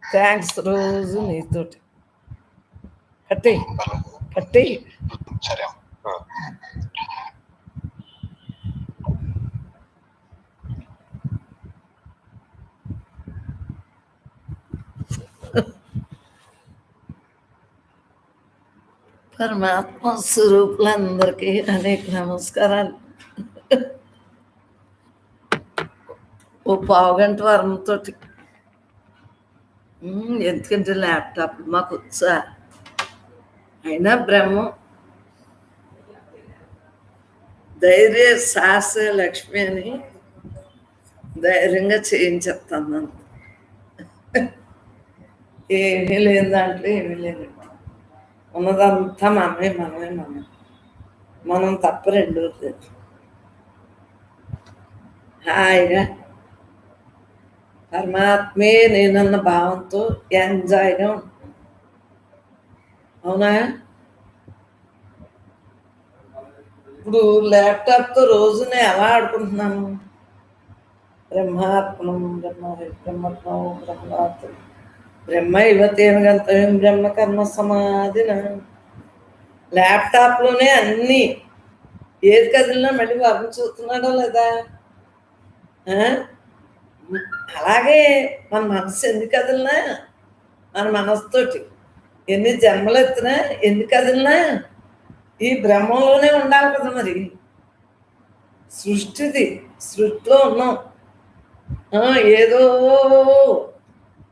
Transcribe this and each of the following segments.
Thanks రోజు నీతోటి కట్టేయి కట్టేయి. సరే. పరమాత్మ స్వరూపులందరికీ అనేక నమస్కారాలు. ఓ పావుగంట వరంతో ఎందుకంటే ల్యాప్టాప్ మాకు వచ్చా అయినా బ్రహ్మం ధైర్య శాస్త్ర లక్ష్మి అని ధైర్యంగా చేయించేస్తాను. ఏమీ లేని దాంట్లో ఏమీ లేదు. ఉన్నదంతా మనమే మనమే మనం మనం తప్ప రెండో లేదు. హాయిగా పరమాత్మే నేనన్న భావంతో ఎంజాయ్గా ఉంటుంది. అవునా? ఇప్పుడు ల్యాప్టాప్తో రోజు నేను ఎలా ఆడుకుంటున్నాను? బ్రహ్మాత్మనం బ్రహ్మత్మం బ్రహ్మాత్మ బ్రహ్మ యువతేన గంతవ్యం బ్రహ్మ కర్మ సమాధిన. ల్యాప్టాప్లోనే అన్నీ ఏది కదిలినా మళ్ళీ వర్గం చూస్తున్నాడో లేదా? అలాగే మన మనసు ఎన్ని కదిలినా మన మనసుతోటి ఎన్ని జన్మలు ఎత్తినా ఎన్ని కదిలినా ఈ బ్రహ్మంలోనే ఉండాలి కదా. మరి సృష్టిలో ఉన్నాం. ఏదో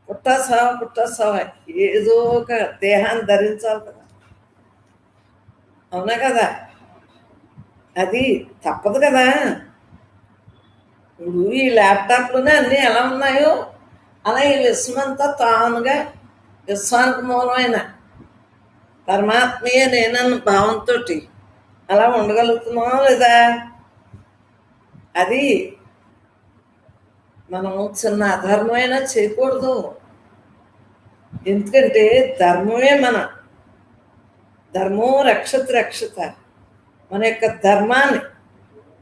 పుట్టసావా ఏదో ఒక దేహాన్ని ధరించాలి కదా. అవునా కదా? అది తప్పదు కదా. ఇప్పుడు ఈ ల్యాప్టాప్లోనే అన్నీ ఎలా ఉన్నాయో అలా ఈ విశ్వమంతా తానుగా విశ్వానికి మూలమైన పరమాత్మయే నేనన్న భావంతో అలా ఉండగలుగుతున్నాం లేదా? అది మనం చిన్న అధర్మైనా చేయకూడదు. ఎందుకంటే ధర్మమే ధర్మో రక్షత. మన యొక్క ధర్మాన్ని,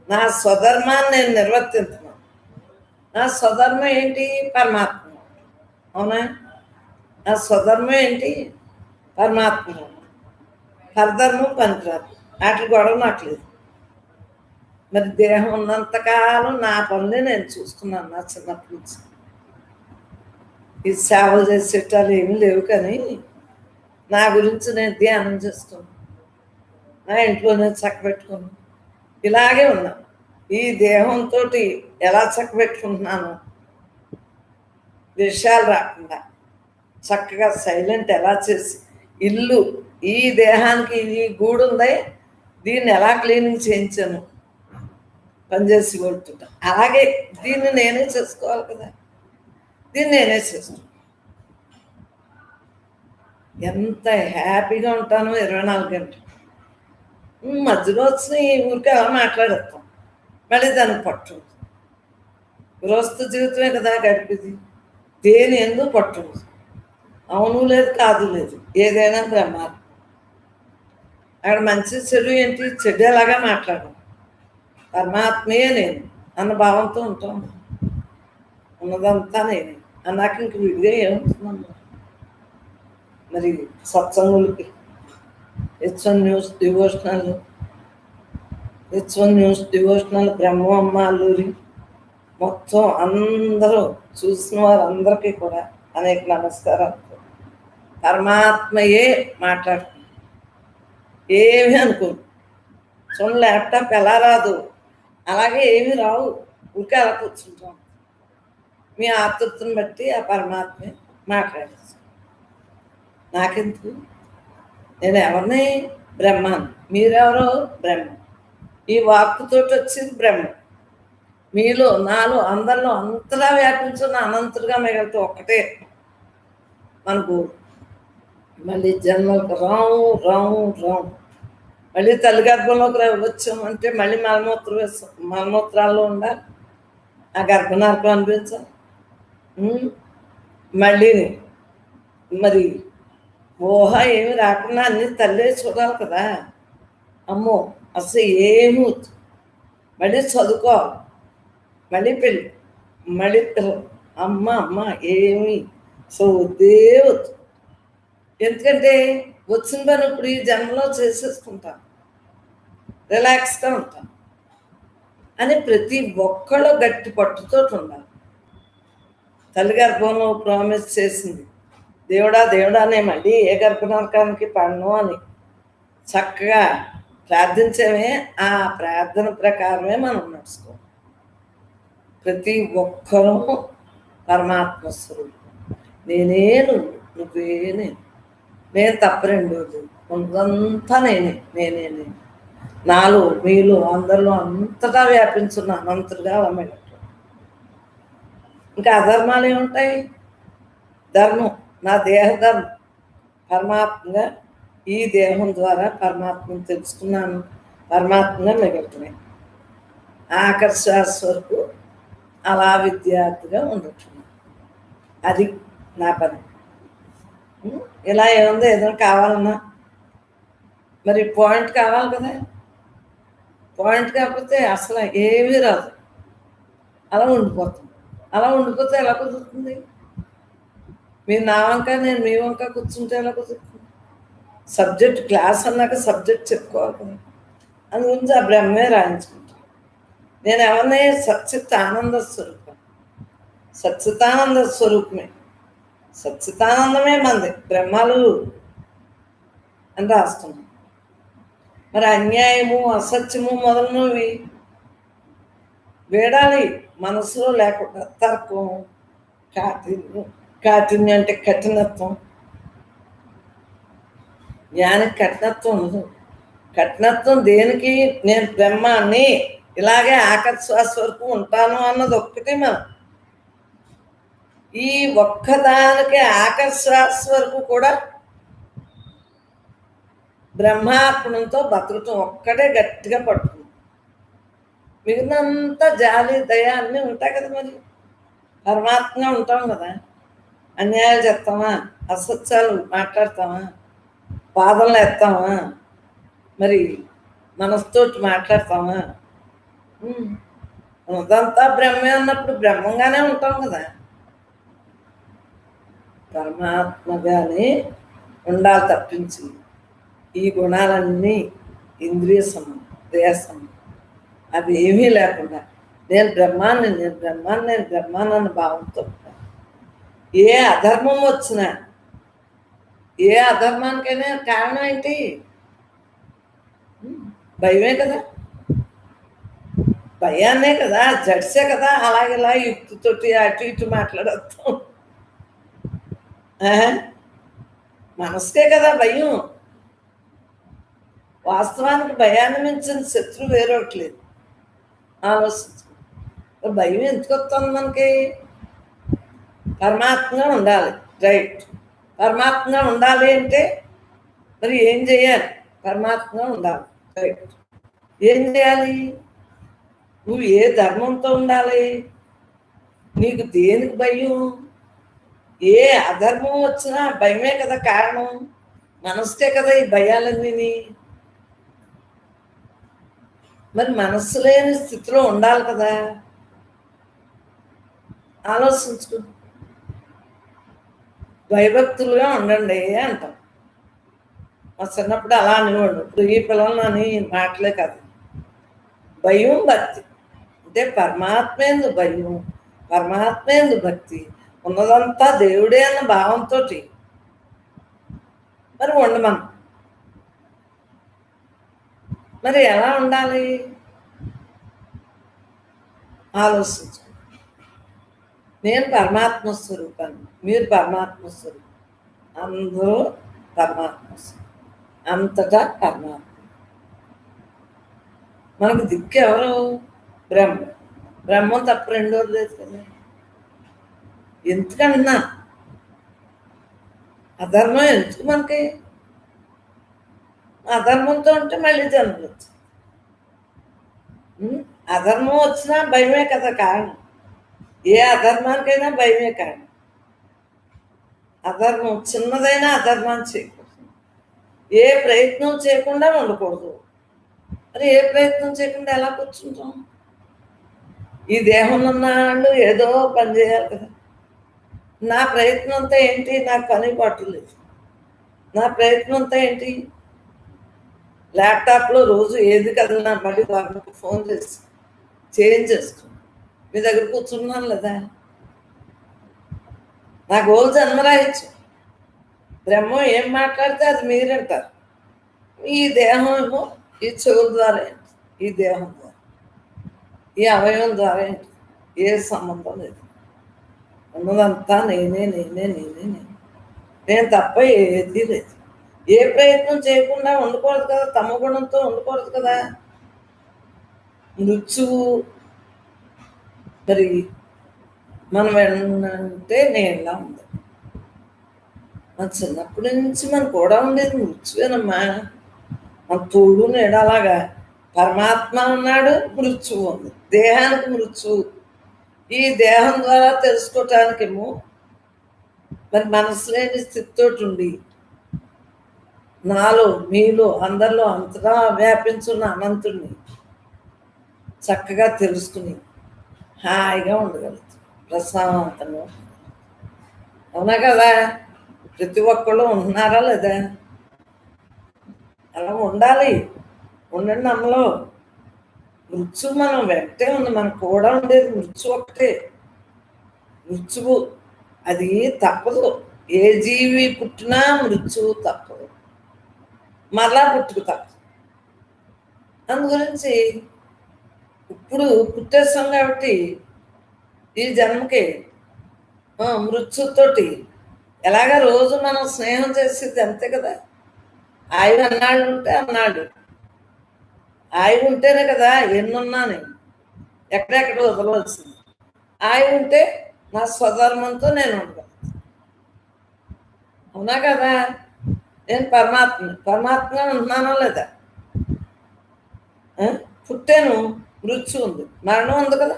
నా స్వధర్మాన్ని నేను నిర్వర్తించున్నాను. నా స్వధర్మం ఏంటి? పరమాత్మ. అవునా? నా స్వధర్మం ఏంటి? పరమాత్మ. పరధర్మం పనికిరాదు. వాటి గొడవ నాకు లేదు. మరి దేహం ఉన్నంతకాలం నా పనులే నేను చూసుకున్నాను. నా చిన్నప్పటి నుంచి ఈ సేవలు చేసేటాలు ఏమీ లేవు, కానీ నా గురించి నేను ధ్యానం చేసుకున్నాను. నా ఇంట్లోనే చక్కబెట్టుకున్నాను. ఇలాగే ఉన్నాను. ఈ దేహంతో ఎలా చక్కబెట్టుకుంటున్నాను, విషయాలు రాకుండా చక్కగా సైలెంట్ ఎలా చేసి ఇల్లు ఈ దేహానికి ఈ గూడు ఉంది, దీన్ని ఎలా క్లీనింగ్ చేయించాను పనిచేసి కొడుతుంటా. అలాగే దీన్ని నేనే చేసుకోవాలి కదా. దీన్ని నేనే చేస్తాను. ఎంత హ్యాపీగా ఉంటానో 24 గంటలు. మధ్యలో వచ్చిన ఈ ఊరికి అలా మాట్లాడేస్తాం, మళ్ళీ దానికి పట్టు. గృహస్థ జీవితమే కదా గడిపేది. దేని ఎందుకు పట్టు. అవును లేదు, కాదు లేదు, ఏదైనా బ్రహ్మాత్మ. అక్కడ మంచి చెడు ఏంటి? చెడు ఎలాగా మాట్లాడడం. పరమాత్మే నేను అన్న భావంతో ఉంటాం. ఉన్నదంతా నేనే అన్నాక ఇంక విడిగా ఏముంటున్నాను. మరి సత్సంగులకి H1 news devotional Brahmamma Alluri మొత్తం అందరూ చూసిన వారందరికీ కూడా అనేక నమస్కారాలు. పరమాత్మయే మాట్లాడుతుంది. ఏమీ అనుకోను. చూడండి, ల్యాప్టాప్ ఎలా రాదు అలాగే ఏమీ రావు. ఊరికే అలా కూర్చుంటాం. మీ ఆతృతను బట్టి ఆ పరమాత్మే మాట్లాడేస్తాం. నాకెందుకు? నేను ఎవరిని? బ్రహ్మాన్ని. మీరెవరో? బ్రహ్మ. ఈ వాక్కుతోటి వచ్చింది బ్రహ్మ. మీలో నాలో అందరిలో అంతలా వ్యాపించున్న అనంతుడిగా మిగతా ఒక్కటే మనకు. మళ్ళీ జన్మలకు రాము మళ్ళీ తల్లి గర్భంలోకి వచ్చామంటే మళ్ళీ మలమూత్రాల్లో ఉండాలి. ఆ గర్భనార్కం అనిపించాలి. మళ్ళీ మరి ఊహ ఏమి రాకుండా అన్ని తల్లే చూడాలి కదా. అమ్మో అసలు ఏమి మళ్ళీ చదువుకోవాలి, మళ్ళీ పెళ్ళి, మళ్ళీ పిల్లలు, అమ్మ అమ్మ ఏమి సో వద్దే వద్దు. ఎందుకంటే వచ్చిన పని ఇప్పుడు ఈ జన్మలో చేసేసుకుంటాను, రిలాక్స్గా ఉంటాను అని ప్రతి ఒక్కళ్ళు గట్టి పట్టుతో ఉండాలి. తల్లి గర్భంలో ప్రామిస్ చేసింది, దేవుడా దేవుడా నేను మళ్ళీ ఏ గర్భనరకానికి పడను అని చక్కగా ప్రార్థించేమే. ఆ ప్రార్థన ప్రకారమే మనం నడుచుకోవాలి. ప్రతి ఒక్కరూ పరమాత్మ స్వరూపం. నేనే నువ్వు, నువ్వే నేను తప్ప రెండోది ఉన్నదంతా నేనే నాలో మీలో అందరిలో అంతటా వ్యాపించున్న అనంతుడిగా అమ్మేటట్టు. ఇంకా అధర్మాలు ఏముంటాయి? ధర్మం, నా దేహధర్మం పరమాత్మగా ఈ దేహం ద్వారా పరమాత్మను తెలుసుకున్నాను, పరమాత్మగా మిగులుతున్నాయి. ఆఖరి శ్వాస వరకు అలా విద్యార్థిగా ఉండటం, అది నా పని. ఇలా ఏముందో ఏదైనా కావాలన్నా మరి పాయింట్ కావాలి కదా. పాయింట్ కాకపోతే అసలు ఏమీ రాదు, అలా ఉండిపోతాం. అలా ఉండిపోతే ఎలా కుదురుతుంది? మీరు నా వంక నేను మీ వంక కూర్చుంటే ఎలా కుదురుతుంది? సబ్జెక్ట్ క్లాస్ అన్నాక సబ్జెక్ట్ చెప్పుకోవాలి కదా. అందు గురించి ఆ బ్రహ్మే రాయించుకుంటాను. నేను ఎవరిని సచ్చిత్ ఆనంద స్వరూపం, సచ్చితానంద స్వరూపమే, సచ్చితానందమే మంది బ్రహ్మలు అని రాస్తున్నాను. మరి అన్యాయము అసత్యము మొదలైనవి వేడాలి మనసులో లేకుండా. తర్కం, కాఠిన్యం అంటే కఠినత్వం. జ్ఞానికి కఠినత్వం ఉండదు. కఠినత్వం దేనికి? నేను బ్రహ్మాన్ని ఇలాగే ఆఖరి శ్వాస వరకు ఉంటాను అన్నది ఒక్కటి. మనం ఈ ఒక్కదానికి ఆఖరి శ్వాస వరకు కూడా బ్రహ్మార్పణంతో బతకటం ఒక్కటే గట్టిగా పట్టుకుంది. మిగిలినంతా జాలి దయ అన్నీ ఉంటాయి కదా. మరి పరమాత్మగా ఉంటాం కదా. అన్యాయాలు చేస్తామా, అసత్యాలు మాట్లాడతామా, బాధలు ఎత్తామా, మరి మనసుతోటి మాట్లాడతామా? అదంతా బ్రహ్మే అన్నప్పుడు బ్రహ్మంగానే ఉంటాం కదా. పరమాత్మగానే ఉండాలి తప్పించి ఈ గుణాలన్నీ ఇంద్రియ సంబంధం, దేహ సంబంధం అవి ఏమీ లేకుండా నేను బ్రహ్మాన్ని అన్న భావంతో ఏ అధర్మం వచ్చినా, ఏ అధర్మానికైనా కారణం ఏంటి? భయమే కదా. భయాన్నే కదా, జడ్సే కదా. అలాగేలా యుక్తితోటి అటు ఇటు మాట్లాడతాం. మనసుకే కదా భయం. వాస్తవానికి భయాన్ని మించిన శత్రువు వేరొకట్లేదు. ఆలోచించు, భయం ఎందుకు వస్తుంది మనకి? పరమాత్మగా ఉండాలి, రైట్. పరమాత్మగా ఉండాలి అంటే మరి ఏం చేయాలి? పరమాత్మగా ఉండాలి, రైట్. ఏం చేయాలి? నువ్వు ఏ ధర్మంతో ఉండాలి? నీకు దేనికి భయం? ఏ అధర్మం వచ్చినా భయమే కదా కారణం. మనసుకే కదా ఈ భయాలన్నీ. మరి మనస్సు లేని స్థితిలో ఉండాలి కదా. ఆలోచించుకో. భయభక్తులుగా ఉండండి అంటాం. మా చిన్నప్పుడు అలా అనేవాడు. ఇప్పుడు ఈ పిల్లలని మాటలే కదా. భయం భక్తి అంటే పరమాత్మేందు భయం, పరమాత్మేందు భక్తి, ఉన్నదంతా దేవుడే అన్న భావంతో మరి ఉండమను. మరి ఎలా ఉండాలి? ఆలోచించు. నేను పరమాత్మ స్వరూపాన్ని, మీరు పరమాత్మ స్వరూపం, అందరూ పరమాత్మ స్వరూపం, అంతటా పరమాత్మ. మనకు దిక్కు ఎవరు? బ్రహ్మ. బ్రహ్మం తప్ప రెండోది లేదు కదా. ఎందుకన్నా అధర్మం ఎందుకు మనకి? అధర్మంతో ఉంటే మళ్ళీ జన్మలు వచ్చి అధర్మం వచ్చినా భయమే కదా కారణం. ఏ అధర్మానికైనా భయమే కారణం. అధర్మం చిన్నదైనా అధర్మాన్ని చేయకూడదు, ఏ ప్రయత్నం చేయకుండా ఉండకూడదు. మరి ఏ ప్రయత్నం చేయకుండా ఎలా కూర్చుంటాం? ఈ దేహం ఉన్నాళ్ళు ఏదో పని చేయాలి కదా. నా ప్రయత్నం అంతా ఏంటి? నాకు పని పట్టలేదు. నా ప్రయత్నం అంతా ఏంటి? ల్యాప్టాప్లో రోజు ఏది కదలనా మళ్ళీ వాళ్ళకి ఫోన్ చేసి చేంజ్ చేసుకుని మీ దగ్గర కూర్చున్నాను లేదా? నా గోల్ జన్మరాహిత్యం. బ్రహ్మం ఏం మాట్లాడితే అది మీరంటారు. ఈ దేహం ఏమో ఈ చెవుల ద్వారా ఏంటి, ఈ దేహం ద్వారా, ఈ అవయవం ద్వారా ఏంటి, ఏ సంబంధం లేదు. ఉన్నదంతా నేనే నేనే నేనే నేను, నేను తప్ప ఏది లేదు. ఏ ప్రయత్నం చేయకుండా ఉండకూడదు కదా, తమ గుణంతో ఉండకూడదు కదా. మృత్యువు మరి మనం వెళ్ళంటే నేనులా ఉంది. మన చిన్నప్పటి నుంచి మన కూడా ఉండేది మృత్యువేనమ్మా. మన తోడు నీడలాగా పరమాత్మ ఉన్నాడు, మృత్యువు ఉంది. దేహానికి మృత్యువు. ఈ దేహం ద్వారా తెలుసుకోవటానికేమో మరి మనసు లేని స్థితితోటి ఉండి నాలో మీలో అందరిలో అంతగా వ్యాపించున్న అనంతుడిని చక్కగా తెలుసుకుని హాయిగా ఉండగలుగుతాం, ప్రశాంతంగా. అవునా కదా? ప్రతి ఒక్కళ్ళు ఉంటున్నారా లేదా? అలా ఉండాలి. ఉండండి. అమ్మలో మృత్యు మనం వెంటే ఉంది, మనకు కూడా ఉండేది మృత్యు ఒకటే. మృత్యువు అది తప్పదు. ఏ జీవి పుట్టినా మృత్యువు తప్పదు, మరలా పుట్టుకు తప్పదు. అందు గురించి ఇప్పుడు పుట్టేస్తాం కాబట్టి ఈ జన్మకి మృత్యుతోటి ఎలాగ రోజు మనం స్నేహం చేసేది అంతే కదా. ఆయువు అన్నాళ్ళు ఉంటే అన్నాళ్ళు, ఆయువు ఉంటేనే కదా ఎన్నున్నా నేను ఎక్కడెక్కడ వదలవలసింది. ఆయువు ఉంటే నా స్వధర్మంతో నేను ఉండగలను. అవునా కదా? నేను పరమాత్మగా ఉంటున్నానో లేదా? పుట్టాను, మృత్యు ఉంది, మరణం ఉంది కదా.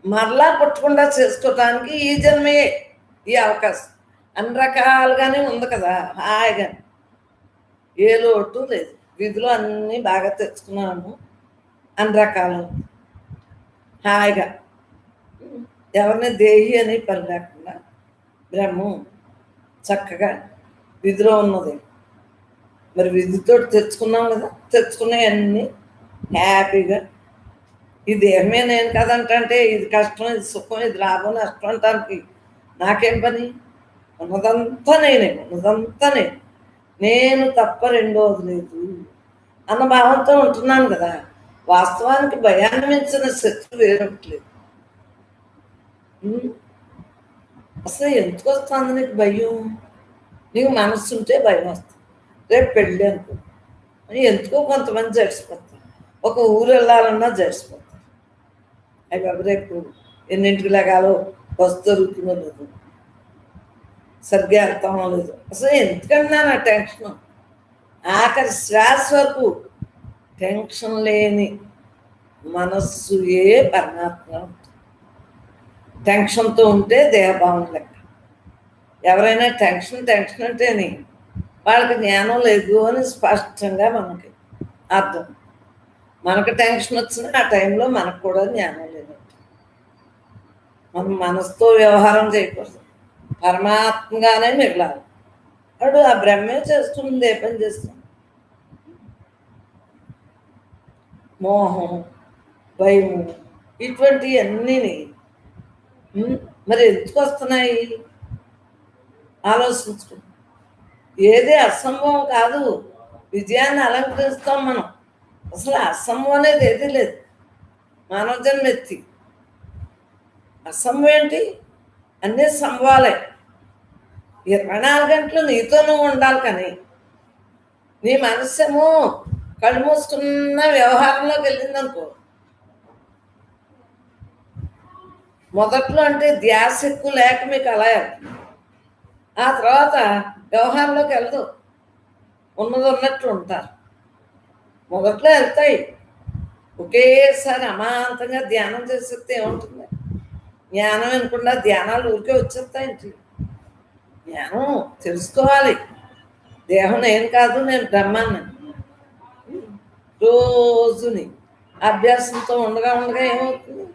మరలా పుట్టకుండా చేసుకోవటానికి ఈ జన్మయే ఈ అవకాశం. అన్ని రకాలుగానే ఉంది కదా, హాయిగా ఏ లోటు లేదు. విధులు అన్నీ బాగా తెచ్చుకున్నాను, అన్ని రకాలు హాయిగా. ఎవరిని దేహి అని పని లేకుండా బ్రహ్మం చక్కగా విధిలో ఉన్నది. మరి విధితో తెచ్చుకున్నాం కదా, తెచ్చుకునేవన్నీ హ్యాపీగా. ఈ దేహమే నేను కదంటే ఇది కష్టం, ఇది సుఖం, ఇది లాభం నష్టం అంటానికి నాకేం పని? ఉన్నదంతా నేనే, ఉన్నదంతా నేను తప్ప రెండోది లేదు అన్న భావంతో ఉంటున్నాను కదా. వాస్తవానికి భయాన్ని మించిన శత్రువు వేరొకట్లేదు. అసలు ఎందుకు వస్తుంది నీకు భయం? నీకు మనస్సు ఉంటే భయం వస్తుంది. రేపు పెళ్ళి అనుకో, ఎందుకో కొంతమంది జడిసిపోతారు. ఒక ఊరు వెళ్ళాలన్నా జడిసిపోతారు. అవి బాబు రేపు ఎన్నింటికి లేగాలో బస్సు దొరుకుతుందో లేదు, సరిగ్గా అర్థమో లేదు. అసలు ఎందుకన్నా నా టెన్షన్? ఆఖరి శ్వాస వరకు టెన్షన్ లేని మనస్సు ఏ పరమాత్మ ఉంటుంది. టెన్షన్తో ఉంటే దేహభావం లెక్క. ఎవరైనా టెన్షన్ అంటేనే వాళ్ళకి జ్ఞానం లేదు అని స్పష్టంగా మనకి అర్థం. మనకు టెన్షన్ వచ్చినా ఆ టైంలో మనకు కూడా జ్ఞానం లేనట్టు. మనం మనసుతో వ్యవహారం చేయకూడదు, పరమాత్మగానే మిగలాలి. వాడు ఆ బ్రహ్మే చేస్తుంది, ఏ పని చేస్తుంది. మోహం, భయము ఇటువంటివన్నీ మరి ఎందుకు వస్తున్నాయి? ఆలోచించుకో. ఏది అసంభవం కాదు. విజయాన్ని అలంకరిస్తాం మనం. అసలు అసంభవం అనేది ఏది లేదు. మానవ జన్మ ఎత్తి అసంభవం ఏంటి? అన్నీ సంభవాలే. 24 గంటలు నీతో నువ్వు ఉండాలి. కానీ నీ మనస్సేమో కళ్ళు మూసుకున్న వ్యవహారంలోకి వెళ్ళిందనుకో, మొదట్లో అంటే ధ్యాస ఎక్కువ లేక మీకు అలా వెళ్తుంది. ఆ తర్వాత వ్యవహారంలోకి వెళ్దు, ఉన్నది ఉన్నట్లు ఉంటారు. మొదట్లో వెళ్తాయి. ఒకేసారి అమాంతంగా ధ్యానం చేసేస్తే ఏముంటుంది? జ్ఞానం వినకుండా ధ్యానాలు ఊరికే వచ్చేస్తాయి. జ్ఞానం తెలుసుకోవాలి. దేహం నేను కాదు, నేను బ్రహ్మాన్ని. రోజుని అభ్యాసంతో ఉండగా ఏమవుతుంది?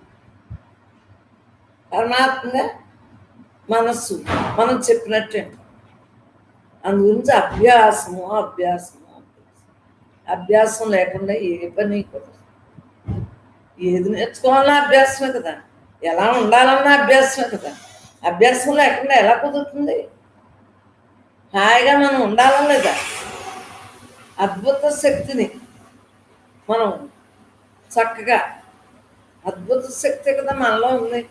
పరమాత్మగా మనస్సు మనం చెప్పినట్టే. అందు గురించి అభ్యాసము అభ్యాసము అభ్యాసం లేకుండా ఏ పని కుదరదు. ఏది నేర్చుకోవాలన్నా అభ్యాసమే కదా, ఎలా ఉండాలన్నా అభ్యాసమే కదా. అభ్యాసం లేకుండా ఎలా కుదురుతుంది? హాయిగా మనం ఉండాలని లేదా? అద్భుత శక్తిని మనం చక్కగా, అద్భుత శక్తి కదా మనలో ఉంది.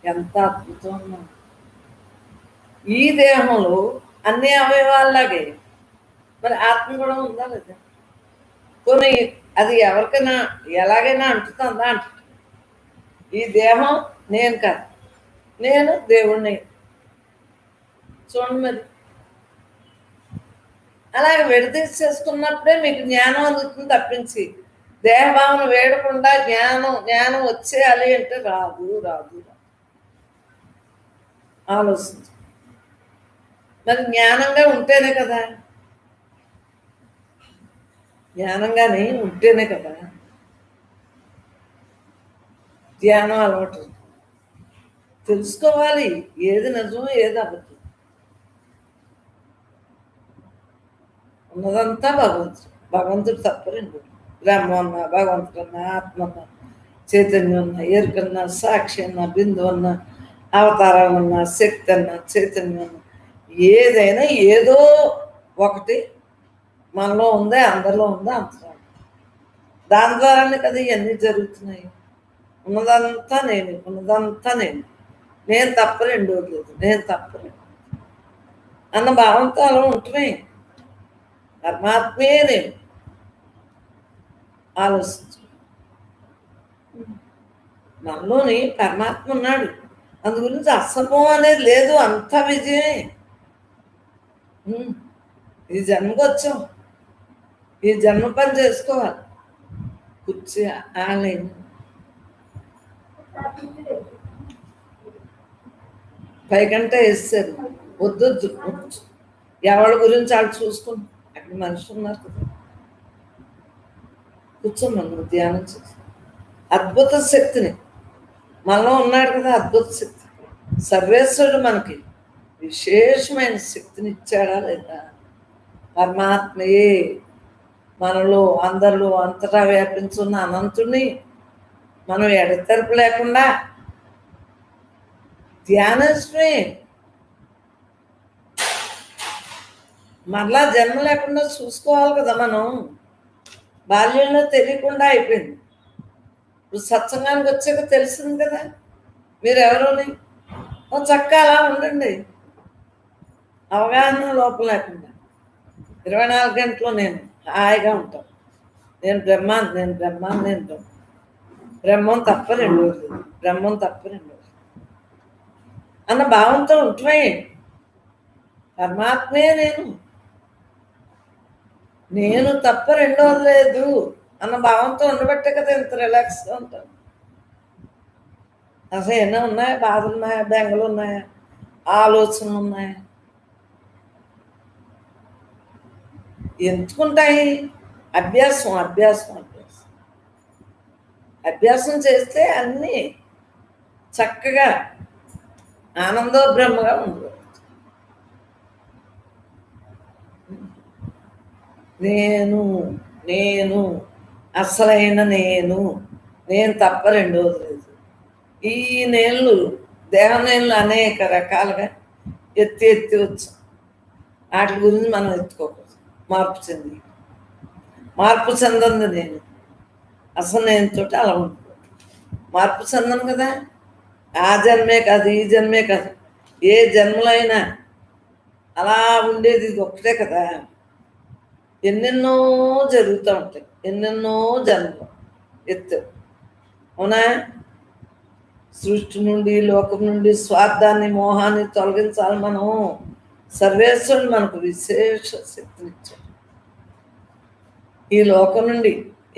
ఎంత అద్భుతం ఉన్నాం. ఈ దేహంలో అన్ని అవయవాల్లాగే మరి ఆత్మ కూడా ఉందా లేదా? కొన్ని అది ఎవరికైనా ఎలాగైనా అంటుతుందా? అంటు ఈ దేహం నేను కాదు, నేను దేవుణ్ణి. చూడండి మరి, అలాగే విడదీసేసుకున్నప్పుడే మీకు జ్ఞానం అందుతుంది తప్పించి దేహభావన వేడకుండా జ్ఞానం వచ్చేయాలి అంటే రాదు రాదు రాదు. ఆలోచించు. మరి జ్ఞానంగా ఉంటేనే కదా, జ్ఞానంగానే ఉంటేనే కదా ధ్యానం అలవాటు. తెలుసుకోవాలి ఏది నిజం ఏది అబద్ధం. ఉన్నదంతా భగవంతుడు. భగవంతుడు తప్పరండి. బ్రహ్మ అన్నా, భగవంతుడు అన్నా, ఆత్మ అన్నా, చైతన్యం అన్నా, ఎరుకన్నా, సాక్షి అన్నా, బిందు అన్నా, అవతారం అన్నా, శక్తి అన్నా, చైతన్యం అన్నా, ఏదైనా ఏదో ఒకటి మనలో ఉందే, అందరిలో ఉందా, అంతలో దాని ద్వారానే కదా ఇవన్నీ జరుగుతున్నాయి. ఉన్నదంతా నేను, ఉన్నదంతా నేను తప్ప రెండోది లేదు, నేను తప్ప అన్న భావంతో అలా ఉంటున్నాయి. పరమాత్మే నేను. ఆలోచించు. మనలోని పరమాత్మ ఉన్నాడు. అందు గురించి అసంభవం అనేది లేదు, అంత విజయమే. ఈ జన్మకు వచ్చాం, ఈ జన్మ పని చేసుకోవాలి. కుర్చీ ఆన్లైన్ పైకంటే వేస్తారు. వద్దొద్దు, ఎవరి గురించి వాళ్ళు చూసుకుని అక్కడ మనుషులు ఉన్నారు కదా. కూర్చోమని ధ్యానం చేసి అద్భుత శక్తిని మనలో ఉన్నాడు కదా. అద్భుత శక్తి సర్వేశ్వరుడు మనకి విశేషమైన శక్తిని ఇచ్చాడా లేదా? పరమాత్మయే మనలో అందరిలో అంతటా వ్యాపించున్న అనంతుడిని మనం ఎడతెరపు లేకుండా ధ్యానమే. మరలా జన్మ లేకుండా చూసుకోవాలి కదా మనం. బాల్యంలో తెలియకుండా అయిపోయింది, ఇప్పుడు సత్సంగానికి వచ్చాక తెలిసింది కదా మీరు ఎవరోని. చక్కగా అలా ఉండండి, అవగాహన లోపం లేకుండా 24 గంటలు నేను హాయిగా ఉంటాను. నేను బ్రహ్మాన్ని, నేను బ్రహ్మాన్ని, నేను బ్రహ్మం తప్ప రెండోది, బ్రహ్మం తప్ప రెండోది అన్న భావంతో ఉంటున్నాయి. పరమాత్మే నేను తప్ప రెండోది లేదు అన్న భావంతో ఉండబట్టే కదా ఇంత రిలాక్స్గా ఉంటాను. అసలు ఎన్నో ఉన్నాయా, బాధలు ఉన్నాయా, బెంగలు ఉన్నాయా, ఆలోచనలు ఉన్నాయా? ఎందుకుంటాయి? అభ్యాసం అభ్యాసం అభ్యాసం అభ్యాసం చేస్తే అన్నీ చక్కగా ఆనందో బ్రహ్మగా ఉండదు. నేను అసలైన నేను తప్ప రెండోది లేదు. ఈ నేళ్ళు దేహ నేళ్ళు అనేక రకాలుగా ఎత్తి వచ్చు. వాటి గురించి మనం ఎత్తుకోకూడదు. మార్పు చెందంది నేను. అసలు నేనుతో అలా ఉంటుంది. మార్పు చెందను కదా. ఆ జన్మే కాదు, ఈ జన్మే కాదు, ఏ జన్మలైనా అలా ఉండేది ఇది ఒక్కటే కదా. ఎన్నెన్నో జరుగుతూ ఉంటాయి, ఎన్నెన్నో జన్మలు ఎత్తు. అవునా? సృష్టి నుండి, లోకం నుండి స్వార్థాన్ని, మోహాన్ని తొలగించాలి మనం. సర్వేశ్వరుడు మనకు విశేష శక్తినిచ్చాడు. ఈ లోకం నుండి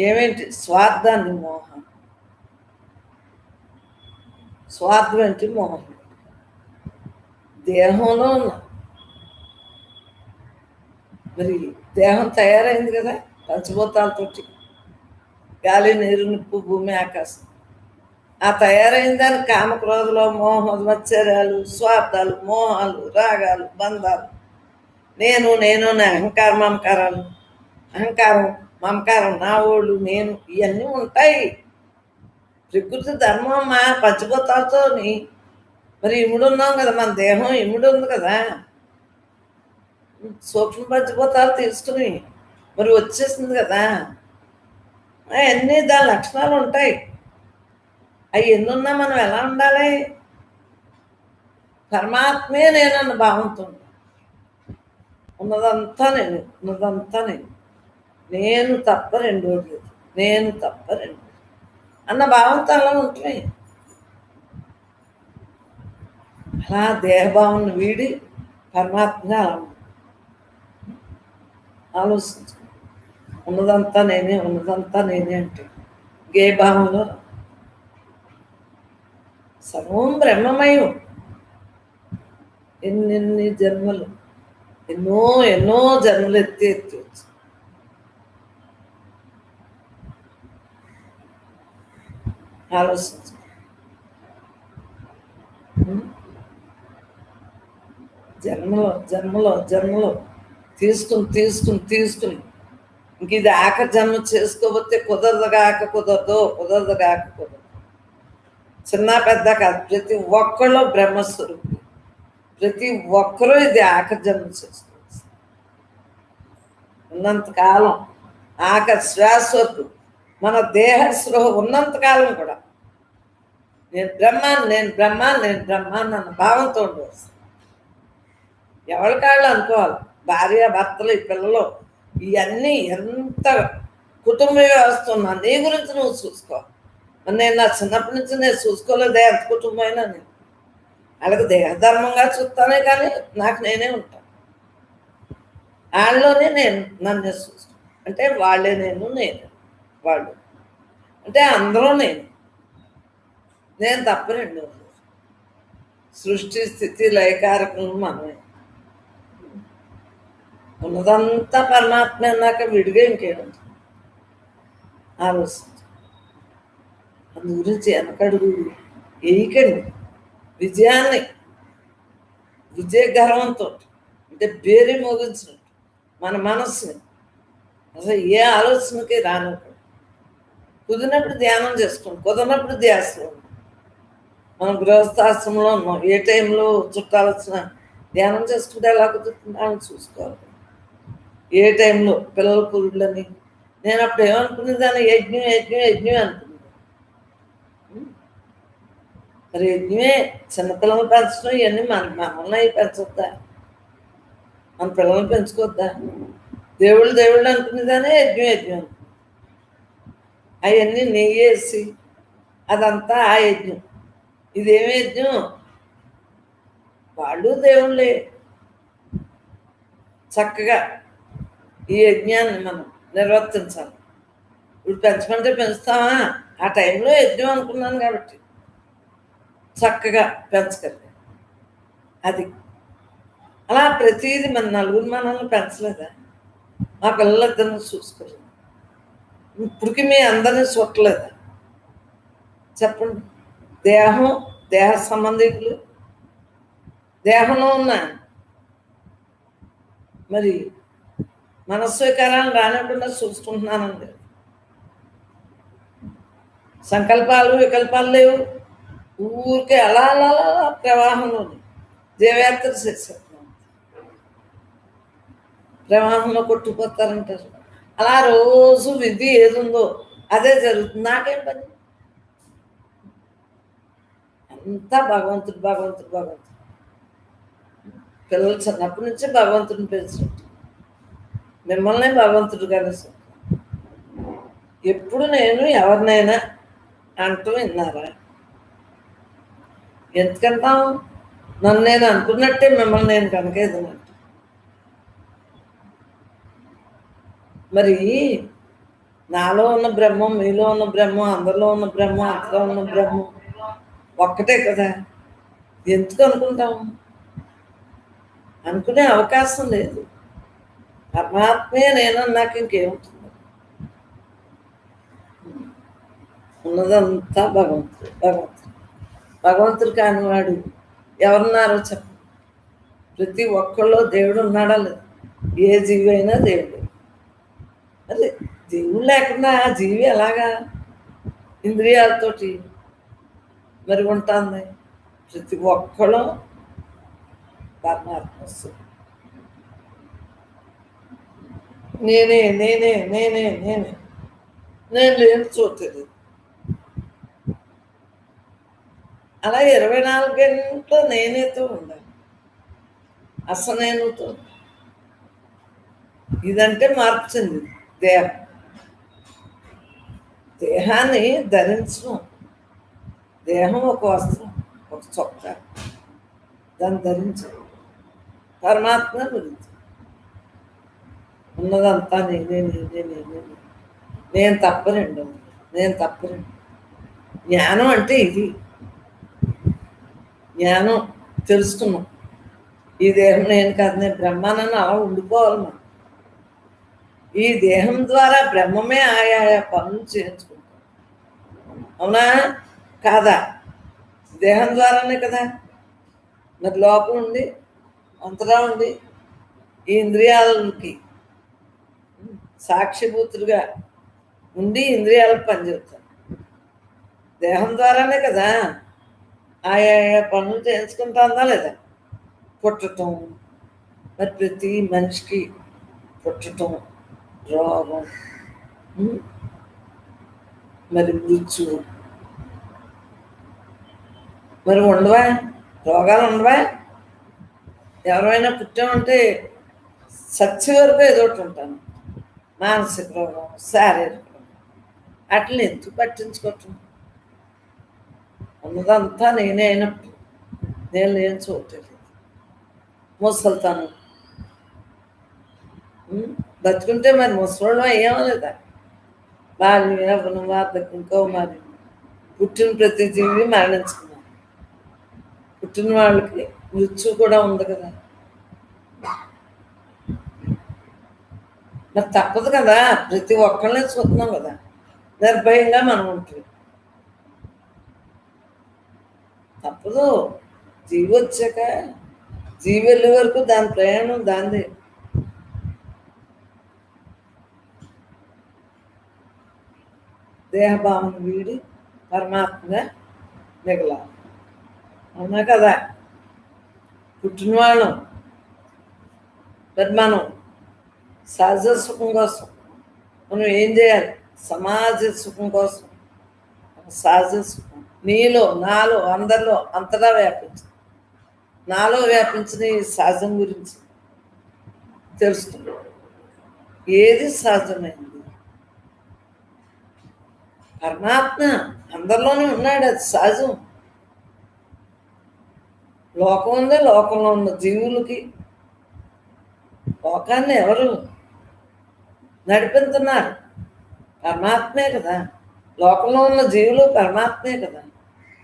ఏమేంటి? స్వార్థాన్ని, మోహాన్ని. స్వార్థం ఏంటి? మోహం. దేహంలో ఉన్న మరి దేహం తయారైంది కదా పంచభూతాలతోటి, గాలి, నీరు, నిప్పు, భూమి, ఆకాశం. ఆ తయారైన దానికి కామక్రోధలో మోహమత్సర్యాలు, స్వార్థాలు, మోహాలు, రాగాలు, బంధాలు, నేను నా అహంకారం మమకారాలు, అహంకారం మమకారం, నా ఓళ్ళు, నేను, ఇవన్నీ ఉంటాయి. ప్రకృతి ధర్మం మా పంచభూతాలతో మరి ఇముడు ఉన్నాం కదా, మన దేహం ఇముడు ఉంది కదా, సూక్ష్మ పంచభూతాలు తీసుకుని మరి వచ్చేసింది కదా, అవన్నీ దాని లక్షణాలు ఉంటాయి. అవి ఎన్నున్నా మనం ఎలా ఉండాలి? పరమాత్మే నేనన్న భావంతో ఉన్నదంతా నేను, ఉన్నదంతా నేను, నేను తప్ప రెండోది లేదు, నేను తప్ప రెండోది అన్న భావంతో అలా ఉంటున్నాయి. అలా దేహభావం వీడి పరమాత్మగా అలా ఆలోచించు. ఉన్నదంతా నేనే, ఉన్నదంతా నేనే అంటే గే భావంలో సర్వం బ్రహ్మమయం. ఎన్నెన్ని జన్మలు, ఎన్నో ఎన్నో జన్మలు ఎత్తి ఆలోచించు. జన్మలో జన్మలో జన్మలో తీసుకుని ఇంక ఇది ఆఖరి జన్మ చేసుకోబోతే కుదరదు. చిన్న పెద్ద కాదు, ప్రతి ఒక్కళ్ళు బ్రహ్మస్వరూపి. ప్రతి ఒక్కరూ ఇది ఆఖరి జన్మ చేసుకోవచ్చు. ఉన్నంతకాలం ఆఖరి శ్వాస వరకు మన దేహ స్పృహ ఉన్నంతకాలం కూడా నేను బ్రహ్మాన్ని అన్న భావంతో ఉండవచ్చు. ఎవరికాళ్ళు అనుకోవాలి. భార్య భర్తలు, ఈ పిల్లలు, ఇవన్నీ ఎంత కుటుంబ వ్యవస్థ ఉన్నా నీ గురించి నువ్వు చూసుకోవాలి. నేను నా చిన్నప్పటి నుంచి నేను చూసుకోలేదే, ఎంత కుటుంబం అయినా నేను వాళ్ళకి దేహధర్మంగా చూస్తానే, కానీ నాకు నేనే ఉంటాను. వాళ్ళలోనే నేను నన్నే చూస్తాను. అంటే వాళ్ళే నేను వాళ్ళు అంటే అందరూ నేను తప్ప రెండు. సృష్టి స్థితి లయకారకం మనమే. ఉన్నదంతా పరమాత్మ అన్నాక విడిగా ఇంకేముంది ఆలోచించు. అందు గురించి వెనకడుగు వేయకండి. విజయ గర్వంతో అంటే బేరీ మోగించినట్టు మన మనస్సుని అసలు ఏ ఆలోచనకి రానప్పుడు కుదిరినప్పుడు ధ్యానం చేసుకోండి, కుదిరినప్పుడు ధ్యాసలో. మనం గృహస్థాశ్రమంలో ఉన్నాం, ఏ టైంలో చుట్టాలు వచ్చినా ధ్యానం చేసుకుంటే ఎలా కుదురుతుందని చూసుకోవాలి. ఏ టైంలో పిల్లల పురుళ్ళని నేను అప్పుడు ఏమనుకునేదాన్ని, యజ్ఞం అనుకునేది. మరి యజ్ఞమే చిన్నపిల్లలు పెంచడం, ఇవన్నీ మనల్ని అవి పెంచొద్దా? మన పిల్లల్ని పెంచుకోవద్దా? దేవుళ్ళు అనుకునేదానే యజ్ఞం అవన్నీ నెయ్యేసి అదంతా ఆ యజ్ఞం. ఇదేమి యజ్ఞం? వాళ్ళు దేవుళ్ళే. చక్కగా ఈ యజ్ఞాన్ని మనం నిర్వర్తించాలి. ఇప్పుడు పెంచమంటే పెంచుతామా? ఆ టైంలో యజ్ఞం అనుకున్నాను కాబట్టి చక్కగా పెంచగలిగాను. అది అలా ప్రతిదీ మన నలుగురు మనల్ని పెంచలేదా? మా పిల్లలిద్దరిని చూసుకోలేదు. ఇప్పటికి మీ అందరినీ చూడలేదా? చెప్పండి. దేహ సంబంధికులు దేహంలో ఉన్న మరి మనస్వీకారాలు రానివ్వకుండా చూసుకుంటున్నానండి. సంకల్పాలు వికల్పాలు లేవు. ఊరికే అలా ప్రవాహంలో జీవయాత్ర చేశారు. ప్రవాహంలో కొట్టుకుపోతారంటారు. అలా రోజు విధి ఏదుందో అదే జరుగుతుంది. నాకేం పని? అంతా భగవంతుడు. పిల్లలు చిన్నప్పటి నుంచి భగవంతుడిని పెంచినట్టు మిమ్మల్ని భగవంతుడు కానీ ఎప్పుడు నేను ఎవరినైనా అంటూ విన్నారా? ఎందుకంటాం? నన్ను నేను అనుకున్నట్టే మిమ్మల్ని నేను కనుకేదనంట. మరి నాలో ఉన్న బ్రహ్మం, మీలో ఉన్న బ్రహ్మం, అందరిలో ఉన్న బ్రహ్మం, అంతలో ఉన్న బ్రహ్మం ఒక్కటే కదా. ఎందుకు అనుకుంటాం? అనుకునే అవకాశం లేదు. పరమాత్మే నేను నాకు ఇంకేముంటుంది. ఉన్నదంతా భగవంతుడు. భగవంతుడు కానివాడు ఎవరున్నారో చెప్ప. ప్రతి ఒక్కళ్ళు దేవుడు ఉన్నాడా లేదు? ఏ జీవి అయినా దేవుడు. అదే దేవుడు లేకుండా ఆ జీవి ఎలాగా ఇంద్రియాలతోటి మరి ఉంటుంది? ప్రతి ఒక్కళ్ళు పరమాత్మ వస్తుంది. నేనే నేనే నేనే నేనే నేను లేని చూడలేదు. అలా 24 గంటలు నేనేతో ఉండాలి. అసలు నేనుతో ఇదంటే మార్పు చెందింది దేహం. దేహాన్ని ధరించడం. దేహం ఒక వస్త్రం, ఒక చొక్కా, దాన్ని ధరించడం. పరమాత్మ గురించి ఉన్నదంతా నేనే నేనే నేనే నేను తప్పరండి. నేను తప్పరండి. జ్ఞానం అంటే ఇది. జ్ఞానం తెలుసుకున్నాం. ఈ దేహం నేను కాదు, నేను బ్రహ్మానని అలా ఉండిపోవాలి మనం. ఈ దేహం ద్వారా బ్రహ్మమే ఆయా పనులు చేయించుకుంటాం. అవునా కాదా? దేహం ద్వారానే కదా. మరి లోపల ఉండి అంతటా ఉండి ఈ ఇంద్రియాలకి సాక్షిభూతులుగా ఉండి ఇంద్రియాలకు పనిచేస్తాం. దేహం ద్వారానే కదా ఆయా పనులు చేయించుకుంటుందా లేదా? పుట్టటం, మరి ప్రతి మనిషికి పుట్టటం, రోగం, మరి మృత్యు, మరి ఉండవా? రోగాలు ఉండవా? ఎవరైనా పుట్టామంటే సత్య వరకు ఏదో ఒకటి ఉంటాను. మానసిక రోగం, శారీరక రోగం, అట్లా ఎందుకు పట్టించుకోవటం? ఉన్నదంతా నేనే అయినప్పుడు నేను లేని చూడలేదు. ముసలితనం బతుకుంటే మరి ముసలోళ్ళం అయ్యామో లేదా? బాల్యం, యవ్వనం, వార్ధక్యం, కౌమార్యం, పుట్టిన ప్రతి జీవి మరణించుకున్నాం. పుట్టిన వాళ్ళకి మృత్యు కూడా ఉంది కదా. మరి తప్పదు కదా. ప్రతి ఒక్కళ్ళని చూస్తున్నాం కదా. నిర్భయంగా మనం ఉంటుంది. తప్పదు. జీవి వచ్చాక జీవి వెళ్ళే వరకు దాని ప్రయాణం దాందే. దేహభావన వీడి పరమాత్మగా మిగలాలి. అవునా కదా? పుట్టినవాళ్ళం. మరి మనం సహజ సుఖం కోసం మనం ఏం చేయాలి? సమాజ సుఖం కోసం సహజ సుఖం నీలో, నాలో, అందరిలో అంతటా వ్యాపించు. నాలో వ్యాపించిన ఈ సహజం గురించి తెలుసుకున్నాం. ఏది సహజమైంది? పరమాత్మ అందరిలోనే ఉన్నాడు. అది సహజం. లోకం ఉందే, లోకంలో ఉన్న జీవులకి. లోకాన్ని ఎవరు నడిపిస్తున్నారు? పరమాత్మే కదా. లోకంలో ఉన్న జీవులు పరమాత్మే కదా.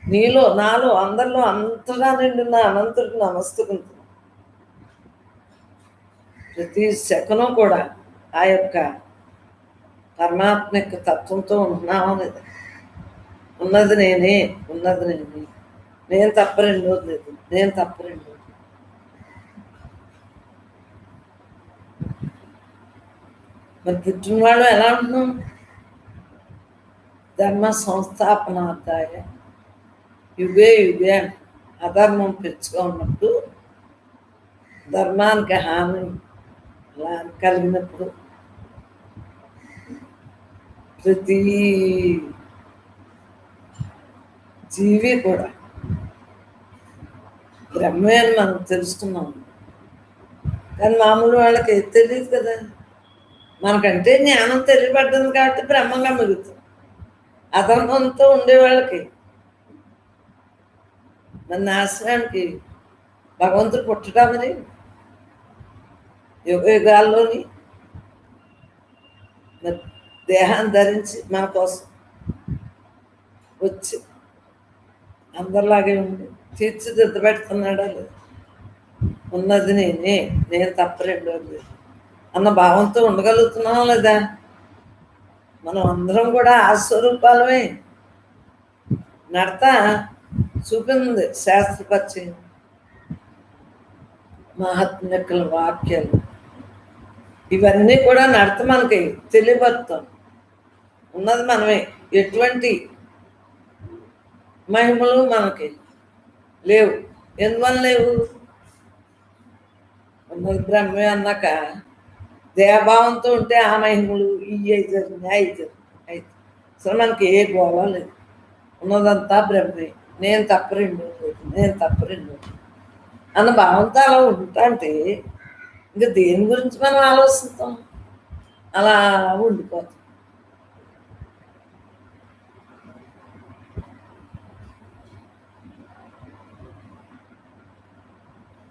నీలో, నాలో, అందరిలో అంతగా నిండిన అనంతుడికి నమస్కరించు. ప్రతి శకనం కూడా ఆ యొక్క పరమాత్మ యొక్క తత్వంతో ఉంటున్నామా లేదా? ఉన్నది నేనే, ఉన్నది నేనే, నేను తప్ప రెండోది లేదు, నేను తప్ప రెండోది. మరి పుట్టిన వాళ్ళు ఎలా ఉంటున్నాం? ధర్మ సంస్థాపనార్థాయ యుగే యుగే అధర్మం పెంచుగా ఉన్నప్పుడు, ధర్మానికి హాని అలా కలిగినప్పుడు ప్రతి జీవి కూడా బ్రహ్మే అని మనం తెలుసుకున్నాం. కానీ మామూలు వాళ్ళకి తెలియదు కదా. మనకంటే జ్ఞానం తెలియబడ్డది కాబట్టి బ్రహ్మంగా మిగులుతుంది. అధర్మంతో ఉండేవాళ్ళకి మన నాశనానికి భగవంతుడు పుట్టడా మరి యుగ యుగాల్లోని మరి దేహాన్ని ధరించి మన కోసం వచ్చి అందరిలాగే ఉండి తీర్చిదిద్దబెడుతున్నాడా లేదు? ఉన్నది నేనే, నేను తప్ప రెండోది లేదు అన్న భావంతో ఉండగలుగుతున్నాం లేదా? మనం అందరం కూడా ఆ స్వరూపాలమే. నడత చూపింది శాస్త్రపరిచయం, మహాత్ముల వాక్యాలు, ఇవన్నీ కూడా నడత మనకి తెలియపరుతాం. ఉన్నది మనమే. ఎటువంటి మహిమలు మనకి లేవు. ఎందువల్ల లేవు? ఉన్నది బ్రహ్మే అన్నాక దేహభావంతో ఉంటే ఆ మహిమలు ఇవి జరిగినాయి, అవి జరిగినాయి, అయితే అసలు మనకి ఏ గోళ లేదు. ఉన్నదంతా బ్రహ్మే. నేను తప్ప రెండు లేదు, నేను తప్ప రెండు అన్న భావంతో అలా ఉంటా అంటే ఇంకా దేని గురించి మనం ఆలోచిస్తాం? అలా ఉండిపోతాం.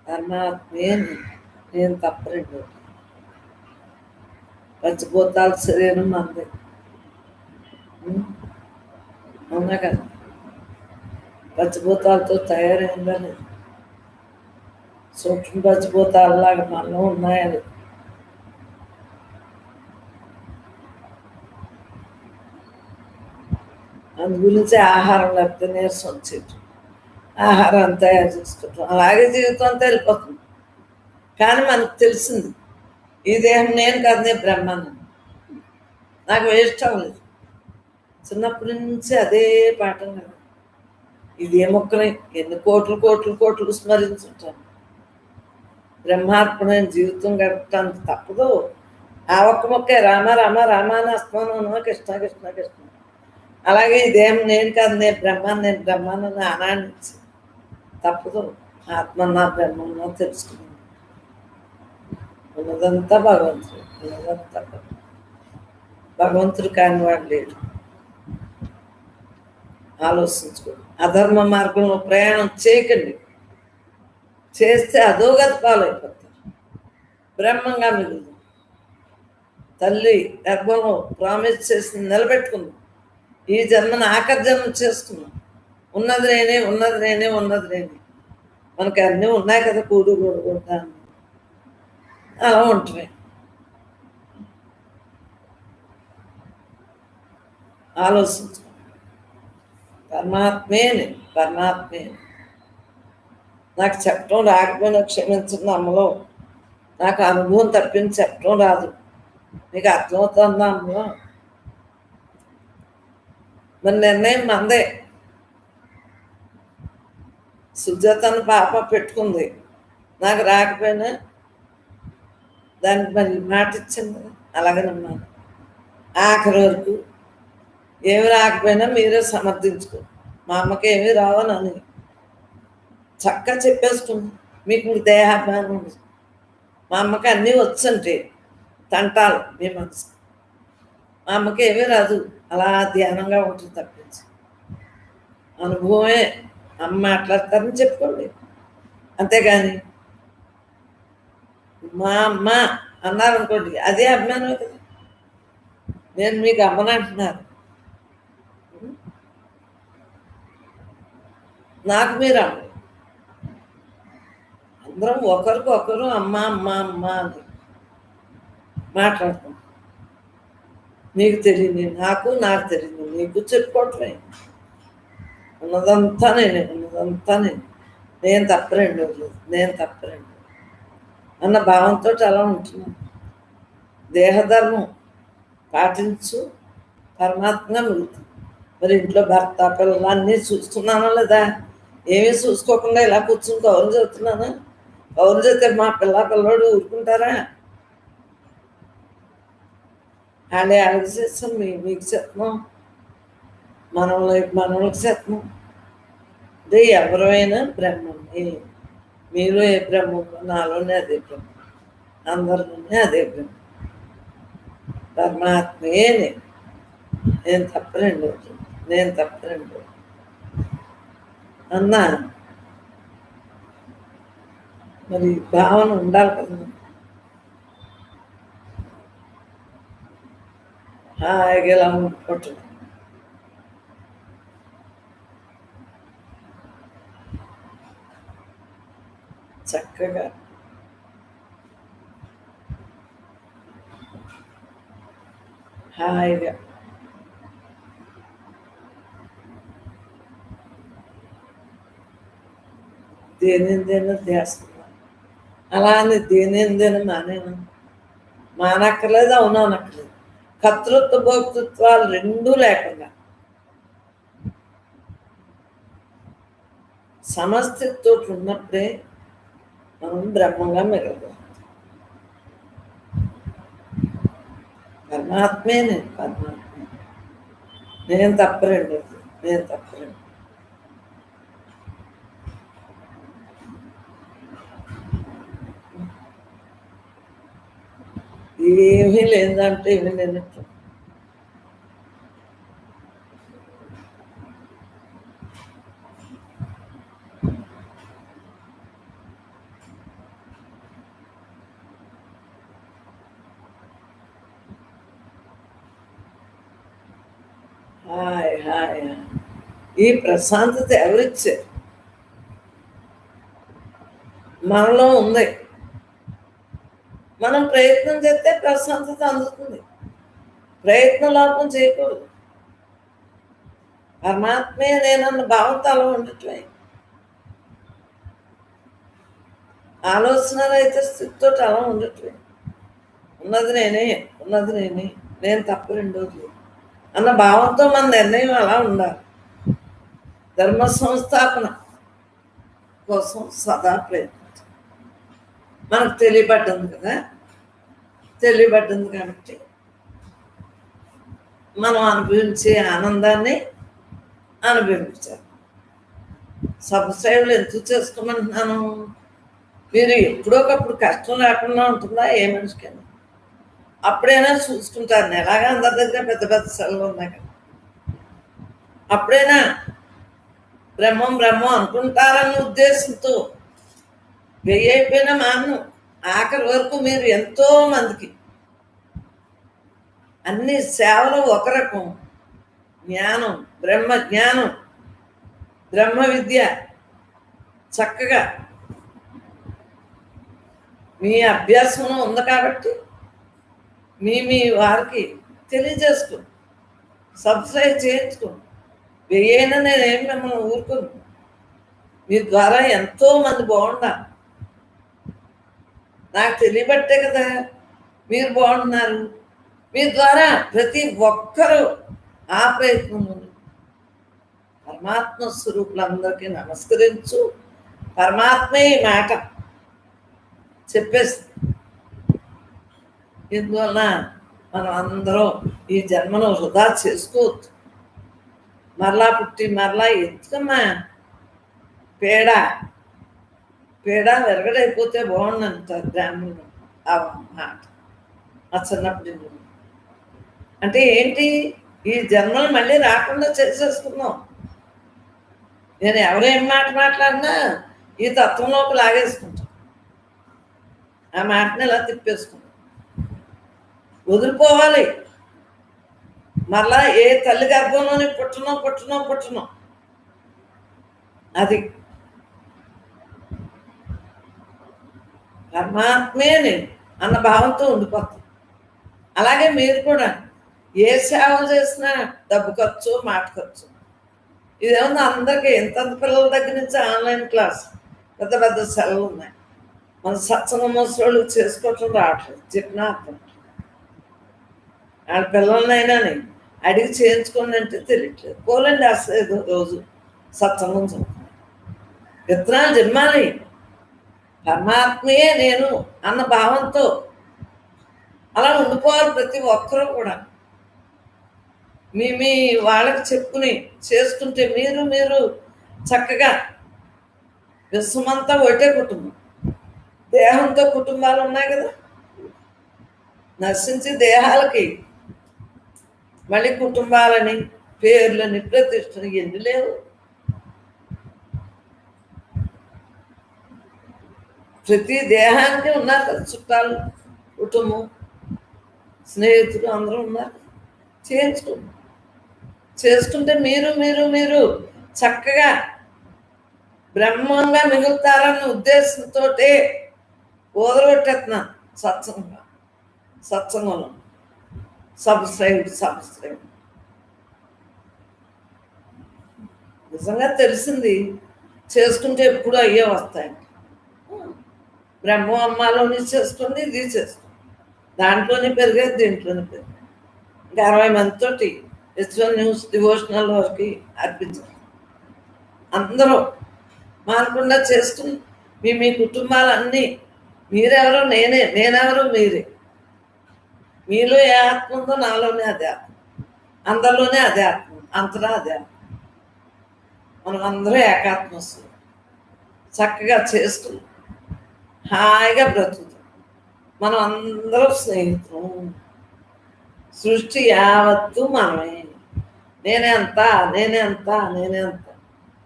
పరమాత్మే నేను తప్ప రెండు. పంచభూతాల శరీరం మంది, అవునా కదా? పంచభూతాలతో తయారైందని, సూక్ష్మ పంచభూతాలలాగా మనలో ఉన్నాయని. అందు గురించి ఆహారం లేకపోతే నీరసం వచ్చేది. ఆహారం తయారు చేసుకుంటాం, అలాగే జీవితం అంతా వెళ్ళిపోతుంది. కానీ మనకు తెలిసింది ఈ దేహం నేను కాదు, నేను బ్రహ్మాన్ని. నాకు వేస్ట్ అవ్వలేదు. చిన్నప్పటి నుంచి అదే పాఠం కదా. ఇదే మొక్కని ఎన్ని కోట్లు కోట్లు కోట్లు స్మరించుంటాను. బ్రహ్మార్పణమైన జీవితం గడపడానికి తప్పదు. ఆ ఒక్క మొక్కే రామ రామ రామ అని అస్తమానం కృష్ణ కృష్ణ కృష్ణ. అలాగే ఈ దేహం నేను కాదు, నేను బ్రహ్మాన్ని అనాడించి తప్పదు. ఆత్మన్నా బ్రహ్మన్నా తెలుసుకున్నాను. ఉన్నదంతా భగవంతుడు, ఉన్నదంతా భగవంతుడు కాని వాడు లేడు. ఆలోచించుకోండి. అధర్మ మార్గంలో ప్రయాణం చేయకండి. చేస్తే అధోగతి పాలైపోతారు. బ్రహ్మంగా మిగులుతుంది. తల్లి గర్భంలో ప్రామిస్ చేసి నిలబెట్టుకుందాం. ఈ జన్మను ఆఖరి జన్మ చేసుకున్నాం. ఉన్నది నేనే, ఉన్నది నేనే, ఉన్నది నేనే. మనకి అన్నీ ఉన్నాయి కదా, కూడు కూడుకుంటాను అలా ఉంటున్నాయి. ఆలోచించు. పరమాత్మేనే, పరమాత్మేనే. నాకు చెప్పడం రాకపోయినా క్షమించండి అమ్మలో. నాకు అనుభవం తప్పించి చెప్పడం రాదు. నీకు అర్థమవుతుందా అమ్మలో? మరి నిర్ణయం మందే. సుజాతను పాప పెట్టుకుంది, నాకు రాకపోయినా దానికి మరి మాట ఇచ్చింది. అలాగే నమ్మాను. ఆఖరి వరకు ఏమి రాకపోయినా మీరే సమర్థించుకో. మా అమ్మకి ఏమీ రావని చక్కగా చెప్పేసుకుంది. మీకు దేహాభిమానం ఉంది. మా అమ్మకి అన్నీ వచ్చంటే తంటాలు మీ మనసు. మా అమ్మకి ఏమీ రాదు, అలా ధ్యానంగా ఉంటుంది తప్పించి. అనుభవమే అమ్మ మాట్లాడతారని చెప్పుకోండి, అంతేగాని మా అమ్మ అన్నారనుకోండి, అదే అభిమానమే కదా. నేను మీకు అమ్మని అంటున్నారు, నాకు మీరు అమ్మ. అందరం ఒకరికి ఒకరు అమ్మ అమ్మ అమ్మ అని మాట్లాడుతాం. నీకు తెలియదు నాకు, నాకు తెలియదు నీకు చెప్పుకోవట్లే. ఉన్నదంతా నేనే, ఉన్నదంతా నేను తప్ప రెండు లేదు, నేను తప్ప రెండు అన్న భావంతో అలా ఉంటున్నాను. దేహధర్మం పాటించు, పరమాత్మగా మిగులుతుంది. మరి ఇంట్లో భర్త పిల్లలు అన్నీ చూస్తున్నానా లేదా? ఏమీ చూసుకోకుండా ఇలా కూర్చుని కౌలు చదువుతున్నానా? కౌలు చదివితే మా పిల్లవాడు ఊరుకుంటారా? వాళ్ళే వాళ్ళకి చేస్తాం, మీకు చెప్తున్నాం, మనవులకి చెప్తున్నాం. అంటే ఎవరైనా బ్రహ్మమే. మీలో ఏ బ్రహ్మం, నాలోనే అదే బ్రహ్మం, అందరిలోనే అదే బ్రహ్మం. పరమాత్మే నేను తప్ప రెండు, నేను తప్ప రెండు అన్నా మరి భావన ఉండాలి కదా. హాయిగా ఇలా ఉండిపోతుంది. చక్కగా హాయిగా దేనిందేనో ధ్యాస్తున్నాను. అలా అని దేనిందేనో మానక్కర్లేదు, అవును అనక్కర్లేదు. కర్తృత్వ భోక్తృత్వాలు రెండూ లేకుండా సమస్థితితో ఉన్నప్పుడే మనం బ్రహ్మంగా మిగలదు. పరమాత్మే నేను, పరమాత్మే నేను తప్పరండి, నేను తప్పరండి. ఏమీ లేదంటే ఏమీ లేనట్టు. Hi hi hi. ఈ ప్రశాంతత ఎవరిచ్చారు? మనలో ఉంది. మనం ప్రయత్నం చేస్తే ప్రశాంతత అందుతుంది. ప్రయత్న లోపం చేయకూడదు. పరమాత్మే నేనన్న భావంతో అలా ఉండటమే. ఆలోచన రహిత స్థితితో అలా ఉండటమే. ఉన్నది నేనే, ఉన్నది నేనే, నేను తప్ప రెండోది అన్న భావంతో మన నిర్ణయం అలా ఉండాలి. ధర్మ సంస్థాపన కోసం సదా ప్రయత్నం. మనకు తెలియబడ్డంది కదా, తెలియబడ్డంది కాబట్టి మనం అనుభవించే ఆనందాన్ని అనుభవించాలి. సబ్స్క్రైబ్లు ఎందుకు చేసుకోమంటున్నాను? మీరు ఎప్పుడోకప్పుడు కష్టం లేకుండా ఉంటుందా ఏ మనిషికైనా? అప్పుడైనా చూసుకుంటారు. ఎలాగా అందరి దగ్గర పెద్ద పెద్ద సెలవులు ఉన్నాయి కదా, అప్పుడైనా బ్రహ్మం బ్రహ్మం అనుకుంటారన్న ఉద్దేశంతో వెయ్యి అయిపోయినా మాను. ఆఖరి వరకు మీరు ఎంతో మందికి అన్ని సేవలు ఒక రకం జ్ఞానం, బ్రహ్మ జ్ఞానం, బ్రహ్మ విద్య చక్కగా మీ అభ్యాసంలో ఉంది కాబట్టి మీ వారికి తెలియజేసుకో, సబ్స్క్రైబ్ చేయించుకో. వెయ్యైనా నేనేం మిమ్మల్ని ఊరుకోను. మీ ద్వారా ఎంతో మంది బాగుండాలి. నాకు తెలియబట్టే కదా మీరు బాగుంటున్నారు. మీ ద్వారా ప్రతి ఒక్కరూ ఆ ప్రయత్నంలో పరమాత్మ స్వరూపులందరికీ నమస్కరించు. పరమాత్మే ఈ మాట చెప్పేసి, ఇందువలన మనం అందరం ఈ జన్మను వృధా చేసుకోవద్దు. మరలా పుట్టి మరలా ఎందుకమ్మా పేడ పేడ వెరగడైపోతే బాగుండంటారు బ్రాహ్మణులు. ఆ మాట ఆ చిన్నప్పటి నుండి. అంటే ఏంటి? ఈ జన్మలు మళ్ళీ రాకుండా చేసేసుకున్నాం. నేను ఎవరేం మాట మాట్లాడినా ఈ తత్వంలోకి లాగేసుకుంటాం. ఆ మాటని ఇలా తిప్పేసుకుంటాం. వదిలిపోవాలి. మరలా ఏ తల్లి గర్భంలోని పుట్టను. అది పరమాత్మే నేను అన్న భావంతో ఉండిపోతాం. అలాగే మీరు కూడా ఏ సేవ చేసినా డబ్బు ఖర్చు, మాట ఖర్చు. ఇదేమన్నా అందరికీ ఎంతంత పిల్లల దగ్గర నుంచి ఆన్లైన్ క్లాస్, పెద్ద పెద్ద సెలవులు ఉన్నాయి. మన సత్సంగ మోసోళ్ళు చేసుకోవటం రావట్లేదు. చెప్పినా అర్థం వాళ్ళ పిల్లలనైనా అడిగి చేయించుకోండి అంటే తెలియట్లేదు. పోలండి అసలు ఏదో రోజు సత్సంగం చదువుతున్నాను. విత్తనాలు జన్మాలి. పరమాత్మయే నేను అన్న భావంతో అలా ఉండిపోవాలి ప్రతి ఒక్కరూ కూడా. మీ వాళ్ళకి చెప్పుకుని చేసుకుంటే మీరు చక్కగా విశ్వమంతా ఒకటే కుటుంబం. దేహంతో కుటుంబాలు ఉన్నాయి కదా, నశించి దేహాలకి మళ్ళీ కుటుంబాలని, పేర్లని, ప్రతిష్టని ఎన్ని లేవు. ప్రతి దేహానికి ఉన్నారు కదా చుట్టాలు, కుటుంబం, స్నేహితులు అందరూ ఉన్నారు. చేసుకుంటే మీరు చక్కగా బ్రహ్మంగా మిగులుతారన్న ఉద్దేశంతో వదలగొట్టేస్తున్నాను సత్సంగంలో. సబ్స్క్రైబ్ నిజంగా తెలిసింది. చేసుకుంటే ఎప్పుడు అయ్యే వస్తాయంట. బ్రహ్మ అమ్మలోని చేస్తుంది, ఇది చేస్తుంది, దాంట్లోనే పెరిగేది, దీంట్లోనే పెరిగేది. ఇంకా 60 మందితోటి హెచ్వన్ న్యూస్ డివోషనల్ వరకు అర్పించారు. అందరూ మానకుండా చేసుకుని మీ మీ కుటుంబాలన్నీ, మీరెవరో నేనే, నేనెవరో మీరే. మీలో ఏ ఆత్మ ఉందో నాలోనే అదే ఆత్మ, అందరిలోనే అదే ఆత్మ, అంతటా అదే ఆత్మ. మనం అందరూ ఏకాత్మ వస్తుంది. చక్కగా చేసుకుని హాయిగా బ్రతుకుతాం. మనం అందరూ స్నేహితులు. సృష్టి యావత్తు మనమే. నేనెంత, నేనెంత, నేనెంత.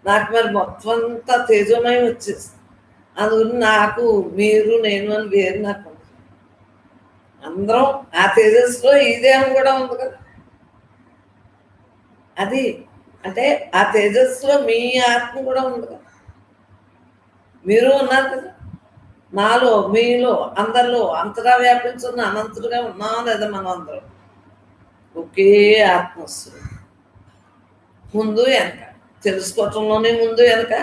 నాకు మరి మొత్తం అంతా తేజోమయం వచ్చేసి, అందుకని నాకు మీరు నేను అని వేరు నాకు ఉండదు. అందరం ఆ తేజస్సులో ఈ దేహం కూడా ఉంది కదా. అది అంటే ఆ తేజస్సులో మీ ఆత్మ కూడా ఉంది కదా. మీరు ఉన్నారు కదా, నాలో మీలో అందరిలో అంతటా వ్యాపించున్న అనంతుడుగా ఉన్నాం లేదా మనం అందరం. ఒకే ఆత్మస్వరూపం. ముందు వెనక తెలుసుకోవటంలోనే ముందు వెనక,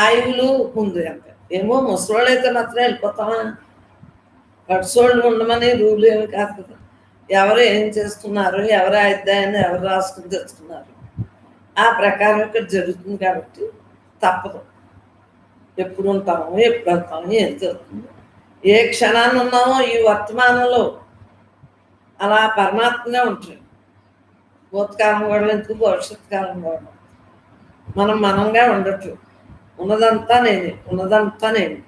ఆయువులు ముందు వెనక. ఏమో ముసలోళ్ళు అయితే మాత్రం వెళ్ళిపోతామా? పట్టుసోళ్ళు ఉండమని రూల్ ఏమి కాదు కదా. ఎవరు ఏం చేస్తున్నారు, ఎవరు అధ్యాయాన్ని ఎవరు రాసుకుని తెచ్చుకున్నారు, ఆ ప్రకారం ఇక్కడ జరుగుతుంది కాబట్టి తప్పదు. ఎప్పుడు ఉంటామో, ఎప్పుడు వెళ్తామో, ఏం జరుగుతుందో, ఏ క్షణాన్ని ఉన్నామో ఈ వర్తమానంలో అలా పరమాత్మగా ఉంటుంది. భూతకాలం కూడా ఎందుకు, భవిష్యత్ కాలం కూడా మనం మనంగా ఉండట్టు. ఉన్నదంతా నేనే, ఉన్నదంతా నేనే.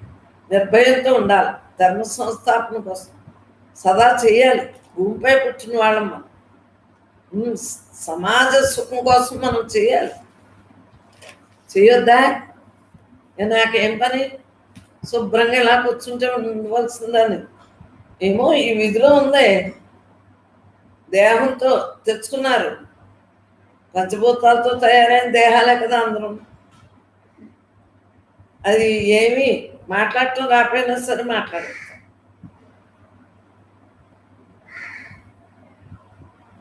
నిర్భయంతో ఉండాలి. ధర్మ సంస్థాపన కోసం సదా చేయాలి. భూమిపై పుట్టిన వాళ్ళం మనం. సమాజ సుఖం కోసం మనం చేయాలి. చేయొద్దా? నాకేం పని, శుభ్రంగా ఇలా కూర్చుంటే ఉండవలసిందని. ఏమో ఈ విధిలో ఉందే, దేహంతో తెచ్చుకున్నారు. పంచభూతాలతో తయారైన దేహాలే కదా అందరం. అది ఏమి మాట్లాడటం రాకపోయినా సరే మాట్లాడతాం.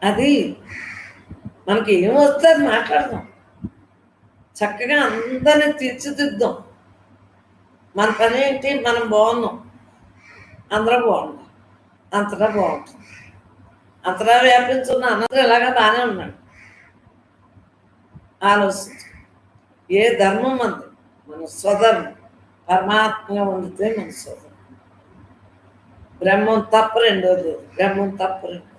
అది మనకి ఏం వస్తుంది మాట్లాడదాం. చక్కగా అందరినీ తీర్చిదిద్దాం. మన పని ఏంటి, మనం బాగున్నాం, అందరం బాగున్నాం, అంతటా బాగుంటుంది. అంతటా వ్యాపించున్న అందరూ ఇలాగా బాగానే ఉన్నాడు. ఆలోచించు. ఏ ధర్మం అంది, మన స్వధర్మం. పరమాత్మగా ఉండితే మన స్వధర్మం. బ్రహ్మం తప్ప రెండోది లేదు, బ్రహ్మం తప్ప రెండోది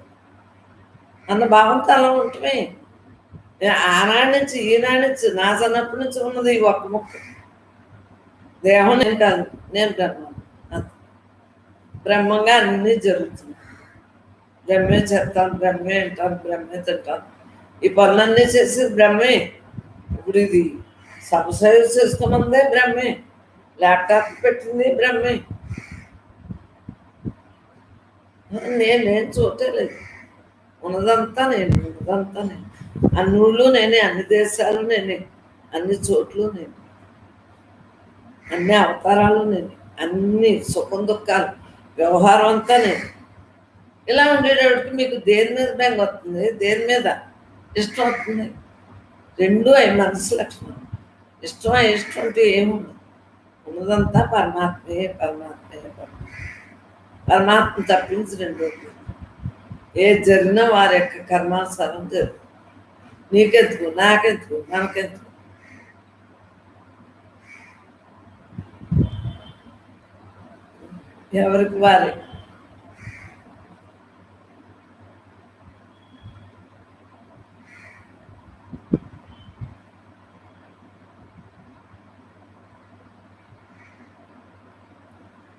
అన్న భావంతో అలా ఉంటమే. ఆనాటి నుంచి ఈనాటి నుంచి, నా చిన్నప్పటి నుంచి ఉన్నది ఈ ఒక్క ముక్క. దేహం నేను కాదు, నేను బ్రహ్మం. బ్రహ్మంగా అన్నీ జరుగుతున్నాయి. బ్రహ్మే చెప్తాను, బ్రహ్మే వింటాను, బ్రహ్మే తింటాను. ఈ పనులన్నీ చేసేది బ్రహ్మే. ఇప్పుడు ఇది సబ్స్క్రైబ్ చేసుకోమందే బ్రహ్మే. ల్యాప్టాప్ పెట్టింది బ్రహ్మే. నేనేం చూడలేదు. ఉన్నదంతా నేను, ఉన్నదంతా నేను. అన్ని ఊళ్ళు నేనే, అన్ని దేశాలు నేనే, అన్ని చోట్ల నేను, అన్ని అవతారాలు నేను, అన్ని సుఖం దుఃఖాలు, వ్యవహారం అంతా నేను. ఇలా ఉండేటప్పటికి మీకు దేని మీద బెంగ వస్తుంది, దేని మీద ఇష్టం వస్తుంది? రెండు అవి మనసు లక్షణం. ఇష్టం ఇష్టం అంటే ఏముండదు. ఉన్నదంతా పరమాత్మే, పరమాత్మే, పరమాత్మ. పరమాత్మ తప్పించి రెండోది ఏది జరిగినా వారి యొక్క కర్మానుసారం జరుగుతుంది. నీకెందుకు, నాకెందుకు, మనకెందుకు? ఎవరికి వారే.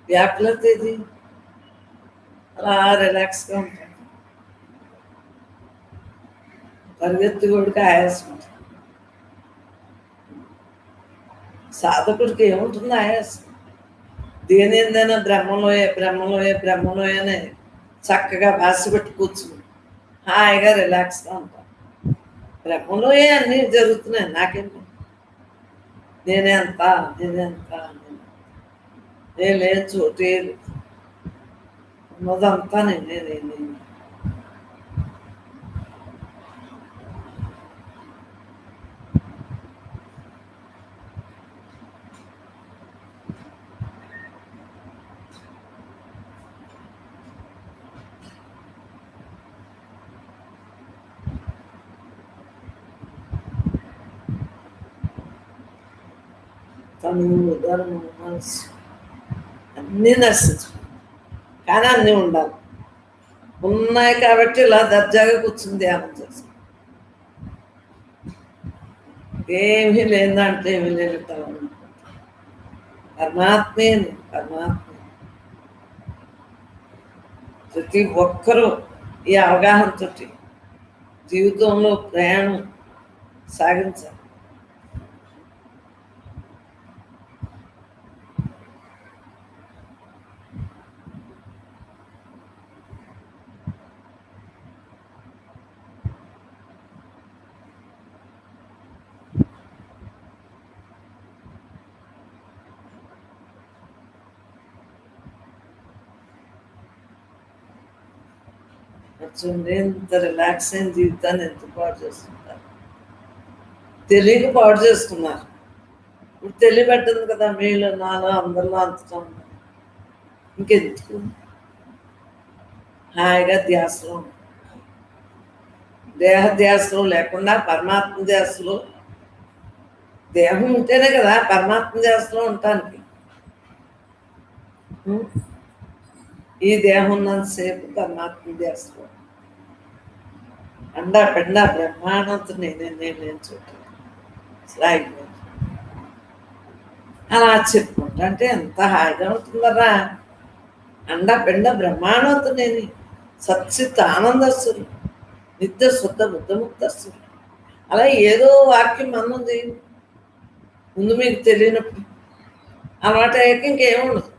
వ్యాకులత ఇది. అలా రిలాక్స్గా ఉంటాడు. పరిగెత్తి కూడా ఆయాసం ఉంటుంది. సాధకుడికి ఏముంటుంది ఆయాసం? దేని ఏందైనా బ్రహ్మలోయే, బ్రహ్మలోయే, బ్రహ్మలోయే అని చక్కగా భాష పెట్టి కూర్చుని హాయిగా రిలాక్స్గా ఉంటాను. బ్రహ్మలోయే అన్నీ జరుగుతున్నాయి. నాకేంటి, నేనెంత, నేనెంత, నేను లేని చోటే ఉన్నదంతా నేనే, నేనే. తనువు ధనము మనసు అన్నీ నశించు, కానీ అన్నీ ఉండాలి. ఉన్నాయి కాబట్టి ఇలా దర్జాగా కూర్చుని ధ్యానం చేస్తాం. ఏమీ లేని దాంట్లో ఏమీ లేనట్టు అలా ఉంటుంది. పరమాత్మే పరమాత్మ. ప్రతి ఒక్కరూ ఈ అవగాహనతో జీవితంలో ప్రయాణం సాగించాలి. చూడండి, ఇంత రిలాక్స్ అయిన జీవితాన్ని ఎంత పాడు చేసుకుంటారు. తెలియక పాడు చేసుకున్నారు. ఇప్పుడు తెలియబెట్టింది కదా, మీలో నాలో అందరిలో అంతటా ఉన్నారు. ఇంకెందుకు హాయిగా ధ్యాసలో దేహ ధ్యాసలో లేకుండా పరమాత్మ ధ్యాసలో. దేహం ఉంటేనే కదా పరమాత్మ ధ్యాసలో ఉండటానికి. ఈ దేహం ఉన్నంతసేపు పరమాత్మ ధ్యాసలో అండా పెండ బ్రహ్మాండంతో నేను చూడాలి. అలా చెప్పుకుంటా అంటే ఎంత హాయిగా ఉంటుందరా. అండ పెండ బ్రహ్మాండంతో నేను సచ్చిత్ ఆనందస్తుడు, నిత్య శుద్ధ బుద్ధముక్తస్తుడు. అలా ఏదో వాక్యం మనం చేయండి. ముందు మీకు తెలియనప్పుడు అలవాటు అయ్యాక ఇంకేముండదు,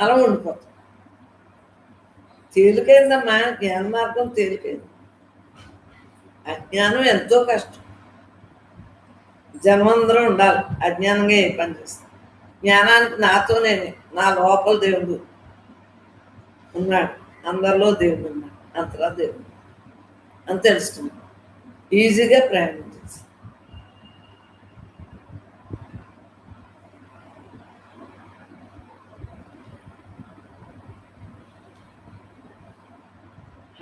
అలా ఉండిపోతాం. తేలికైందమ్మా, జ్ఞాన మార్గం తేలికైంది. అజ్ఞానం ఎంతో కష్టం. జన్మందరం ఉండాలి అజ్ఞానంగా ఏ పని చేస్తాం. జ్ఞానానికి నాతోనే, నా లోపల దేవుడు ఉన్నాడు, అందరిలో దేవుడు ఉన్నాడు, అంతలా దేవుడు అని తెలుసుకున్నాం. ఈజీగా ప్రయాణం చేస్తాం.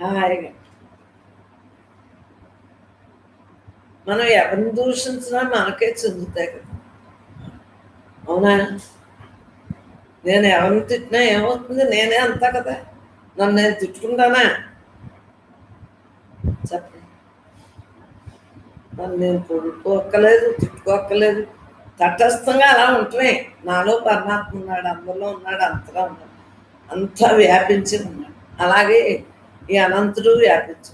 హాయిగా మనం ఎవరిని దూషించినా మనకే చెందుతాయి కదా. అవునా? నేను ఎవరిని తిట్టినా ఏమవుతుంది? నేనే అంతా కదా. నన్ను నేను తిట్టుకుంటానా? చెప్పండి. నన్ను నేను పొడుకోక్కలేదు, తిట్టుకోక్కలేదు. తటస్థంగా అలా ఉంటున్నాయి. నాలో పరమాత్మ ఉన్నాడు, అందరిలో ఉన్నాడు, అంతగా ఉన్నాడు, అంతా వ్యాపించి ఉన్నాడు. అలాగే ఈ అనంతుడు వ్యాపించి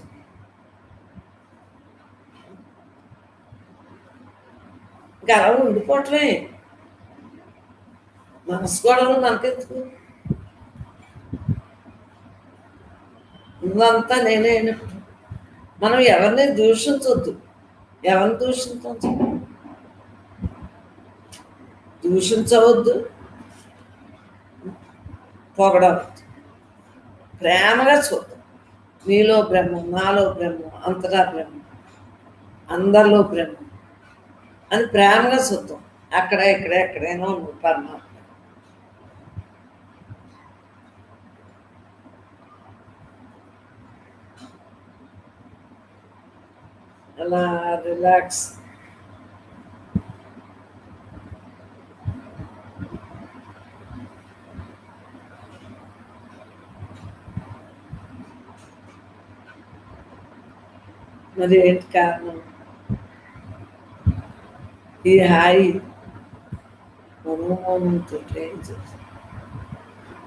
ఇంకా అలా ఉండిపోవటమే. మనసు గొడవలు మనకెందుకు? ముందంతా నేనే అయినప్పుడు మనం ఎవరిని దూషించవద్దు. ఎవరిని దూషించవచ్చు? దూషించవద్దు, పొగడవద్దు. ప్రేమగా చూద్దాం. నీలో బ్రహ్మం, నాలో బ్రహ్మం, అంతటా బ్రహ్మం, అందరిలో బ్రహ్మం అని ప్రేమగా చూద్దాం. అక్కడ ఇక్కడ ఎక్కడైనా ఉంది పరమాత్మ. అలా రిలాక్స్. మరి ఏంటి కారణం? ఈ హాయి మనోమౌనంతో ఏం చేస్తుంది?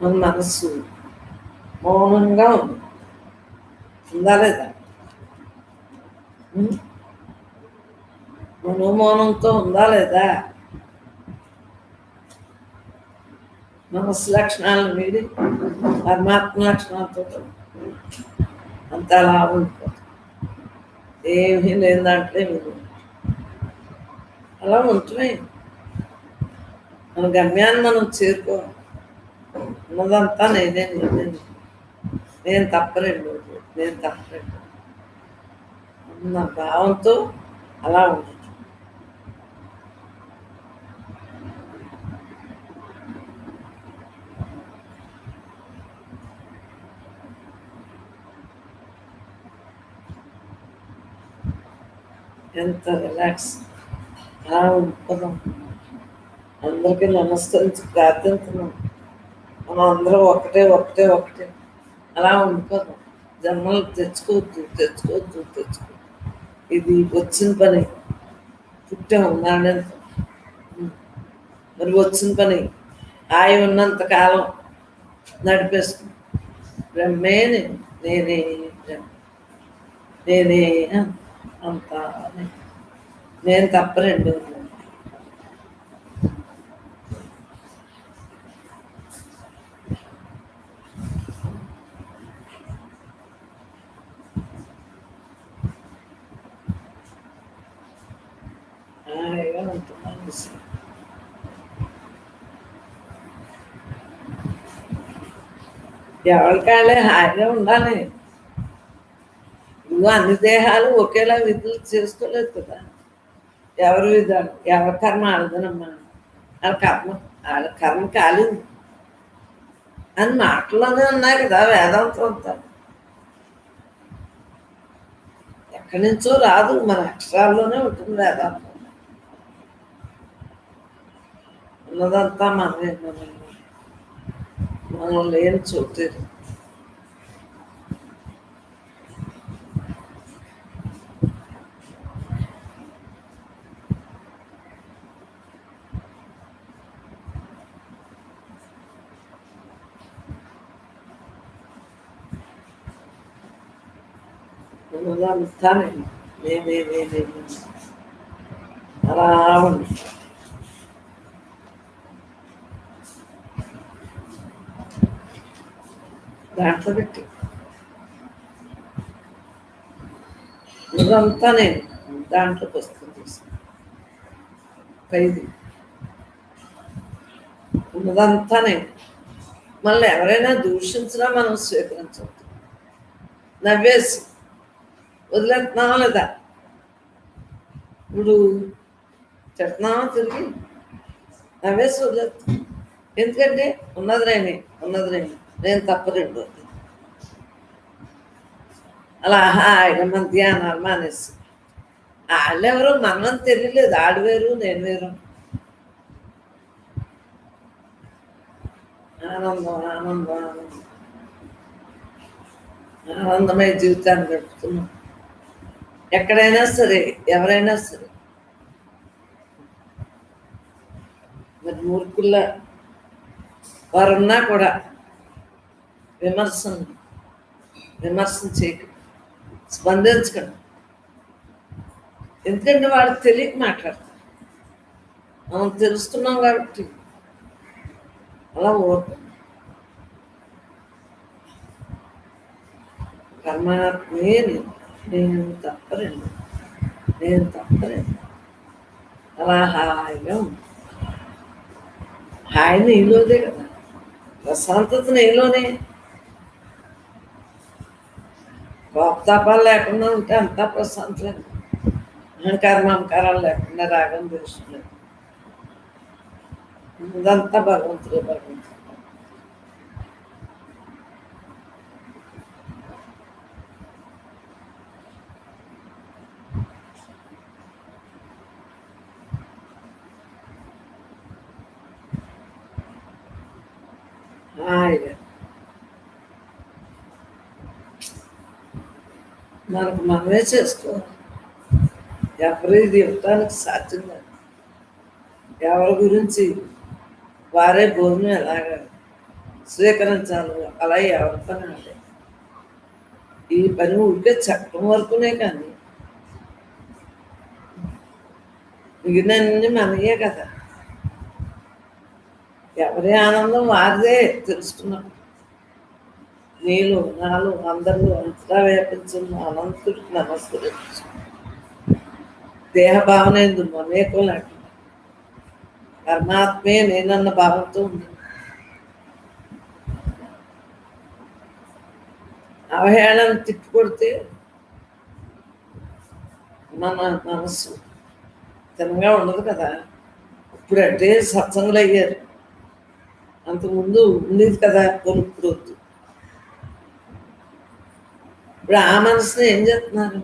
మన మనస్సు మౌనంగా ఉంది, ఉందా లేదా? మనోమౌనంతో ఉందా లేదా? మనస్సు లక్షణాలను వీడి పరమాత్మ లక్షణాలతో అంత అలా ఉండిపోతుంది. ఏమీ లేని దాంట్లో మీరు అలా ఉంటున్నాయి. మన గమ్యాన్ని మనం చేరుకోవాలి. ఉన్నదంతా నేనే, నేను తప్పలేండి, నేను తప్పలేండి అన్న భావంతో అలా ఉంటుంది. ఎంత రిలాక్స్, అలా ఉండిపోదాం. అందరికీ నమస్కరించి ప్రార్థిస్తున్నాం. మనం అందరం ఒకటే ఒకటే ఒకటే అలా ఉండిపోతాం. జన్మలు తెచ్చుకోవద్దు తెచ్చుకోవద్దు తెచ్చుకోవద్దు. ఇది వచ్చిన పని. పుట్టాం నాణ్యంత. మరి వచ్చిన పని ఆయ ఉన్నంత కాలం నడిపేసుకుని బ్రహ్మే నేనే బ్రహ్మ, నేనే అంతా నేను తప్ప రెండు హాయిగా ఉంటున్నాను. ఎవరికాళ్ళే హాయిగా ఉండాలి. నువ్వు అన్ని దేహాలు ఒకేలా విధులు చేసుకోలేదు కదా. ఎవరి విధాలు ఎవరి కర్మ ఆడదనమ్మా. వాళ్ళ కర్మ కాలింది అని మాటల్లోనే ఉన్నాయి కదా వేదాంతం అంతా. ఎక్కడి నుంచో రాదు, మన అక్షరాల్లోనే ఉంటుంది వేదాంతం. ఉన్నదంతా మనమే, మనం లేని చోటు. ఉన్నదంతా నేనే అలా ఉంది. దాంట్లో పెట్టి ఇదంతా నేను దాంట్లోకి వస్తుంది. పైది ఉన్నదంతా నేను. మళ్ళీ ఎవరైనా దూషించినా మనం స్వీకరించవద్దు. నవ్వేసి వదిలేస్తున్నావా లేదా? ఇప్పుడు చెప్తున్నావా తిరిగి నవ్వేసి వదిలేస్తా. ఎందుకంటే ఉన్నది నేను తప్ప రెండు. అలా హాయిగా మన ధ్యానాలు మానేసి వాళ్ళెవరో మనం తెలియలేదు. ఆడు వేరు నేను వేరు. ఆనందం ఆనందం ఆనందం ఆనందమయ జీవితాన్ని గడుపుతున్నాం. ఎక్కడైనా సరే ఎవరైనా సరే. మరి మూర్ఖుల్లా వారున్నా కూడా విమర్శన చేయకండి, స్పందించకండి. ఎందుకంటే వాళ్ళకి తెలియక మాట్లాడతారు. మనం తెలుసుకున్నాం కాబట్టి అలా ఓటు. పరమాత్మే నేను తప్పరండి, అలా హాయిగా ఉంది. హాయి నీలోదే కదా, ప్రశాంతత నీలోనే. కోపతాపాలు లేకుండా ఉంటే అంతా ప్రశాంతమే. అహంకారాలు లేకుండా రాగం తెలుస్తుంది. ఇదంతా భగవంతుడే. హాయిగా మనకు మనమే చేసుకోవాలి. ఎవరు ఇది ఇవ్వటానికి సాధ్యం కాదు. ఎవరి గురించి వారే భూమిని ఎలాగా స్వీకరించాలి అలా ఎవరి పని అదే. ఈ పని ఊరికే చట్టం వరకునే కానీ మిగిలినన్ని మనయే కదా. ఎవరి ఆనందం వారిదే తెలుసుకున్నాం. నీలో నాలో అందరిలో అంతటా వ్యాపించిన అనంతుడికి నమస్కరించు. దేహభావన ఎందుకు మమేకం లేకుండా పరమాత్మే నేనన్న భావంతో ఉంది. అవహేళన తిట్టుకొడితే మన మనసు తినంగా ఉండదు కదా. ఇప్పుడంటే సత్సంగులు అయ్యారు, అంతకుముందు ఉండేది కదా కొనుక్కుడు వద్దు. ఇప్పుడు ఆ మనసుని ఏం చేస్తున్నారు?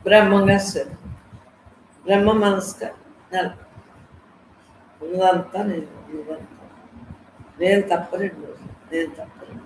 బ్రహ్మంగా సరే, బ్రహ్మ మనసుగా ఉన్నదంతా నేను, ఉన్నదంతా నేను తప్పలేదు, నేను తప్పలేదు.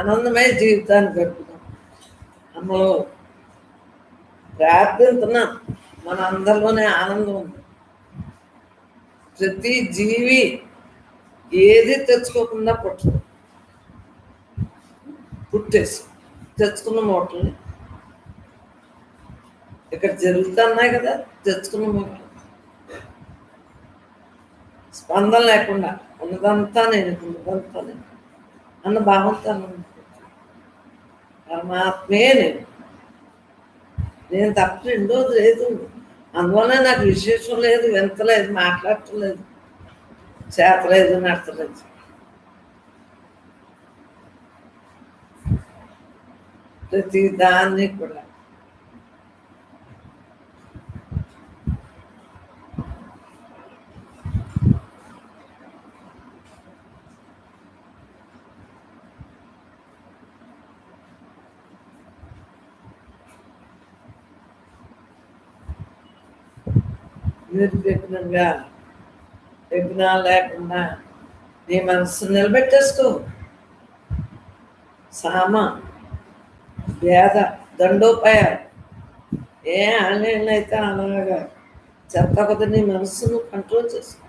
ఆనందమయ జీవితాన్ని గడుపుదాం. అమ్మలో ప్రార్థిస్తున్నాం, మన అందరిలోనే ఆనందం ఉంది. ప్రతి జీవి ఏది తెచ్చుకోకుండా పుట్టేసి తెచ్చుకున్న మూటలు ఇక్కడ జరుగుతున్నాయి కదా, తెచ్చుకున్న మూటలు స్పందన లేకుండా ఉన్నదంతా నేను, ఉన్నదంతా నేను అన్న భావంతో పరమాత్మే నేను తప్ప రెండోది లేదు. అందువల్ల నాకు విశేషం లేదు, వింతలేదు, మాట్లాడటలేదు, చేతలేదు, నడతలేదు. ప్రతి దాన్ని కూడా నిర్విఘ్నంగా, విఘ్నాలు లేకుండా నీ మనసు నిలబెట్టేసుకో. సామ భేద దండోపాయాలు ఆన్లైన్లో అయితే అలాగా చెత్త కొద్ది నీ మనస్సును కంట్రోల్ చేసుకో.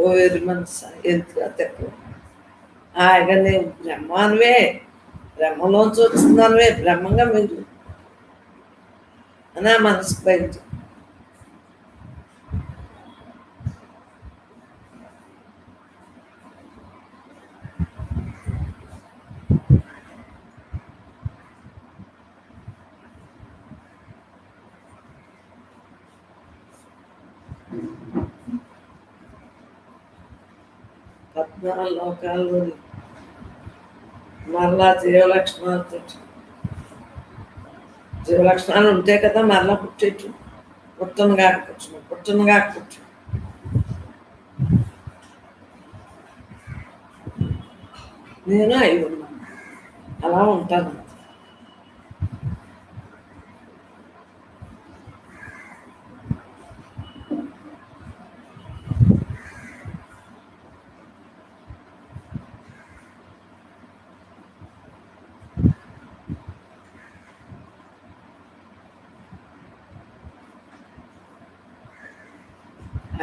ఓ వేరు మనసు ఎత్తుగా తెప్ప హాయిగా నేను బ్రహ్మానివే, బ్రహ్మలోంచి వచ్చిందానివే, బ్రహ్మంగా మీరు అని ఆ మనసుకు బయట. పద్నాలుగు లోకాల్లోని మరలా జీవలక్షణాలు ఉంటే కదా మరలా పుట్టేట్టు. పుట్టను కాకపోవచ్చు. నేను అయి ఉన్నాను, అలా ఉంటాను.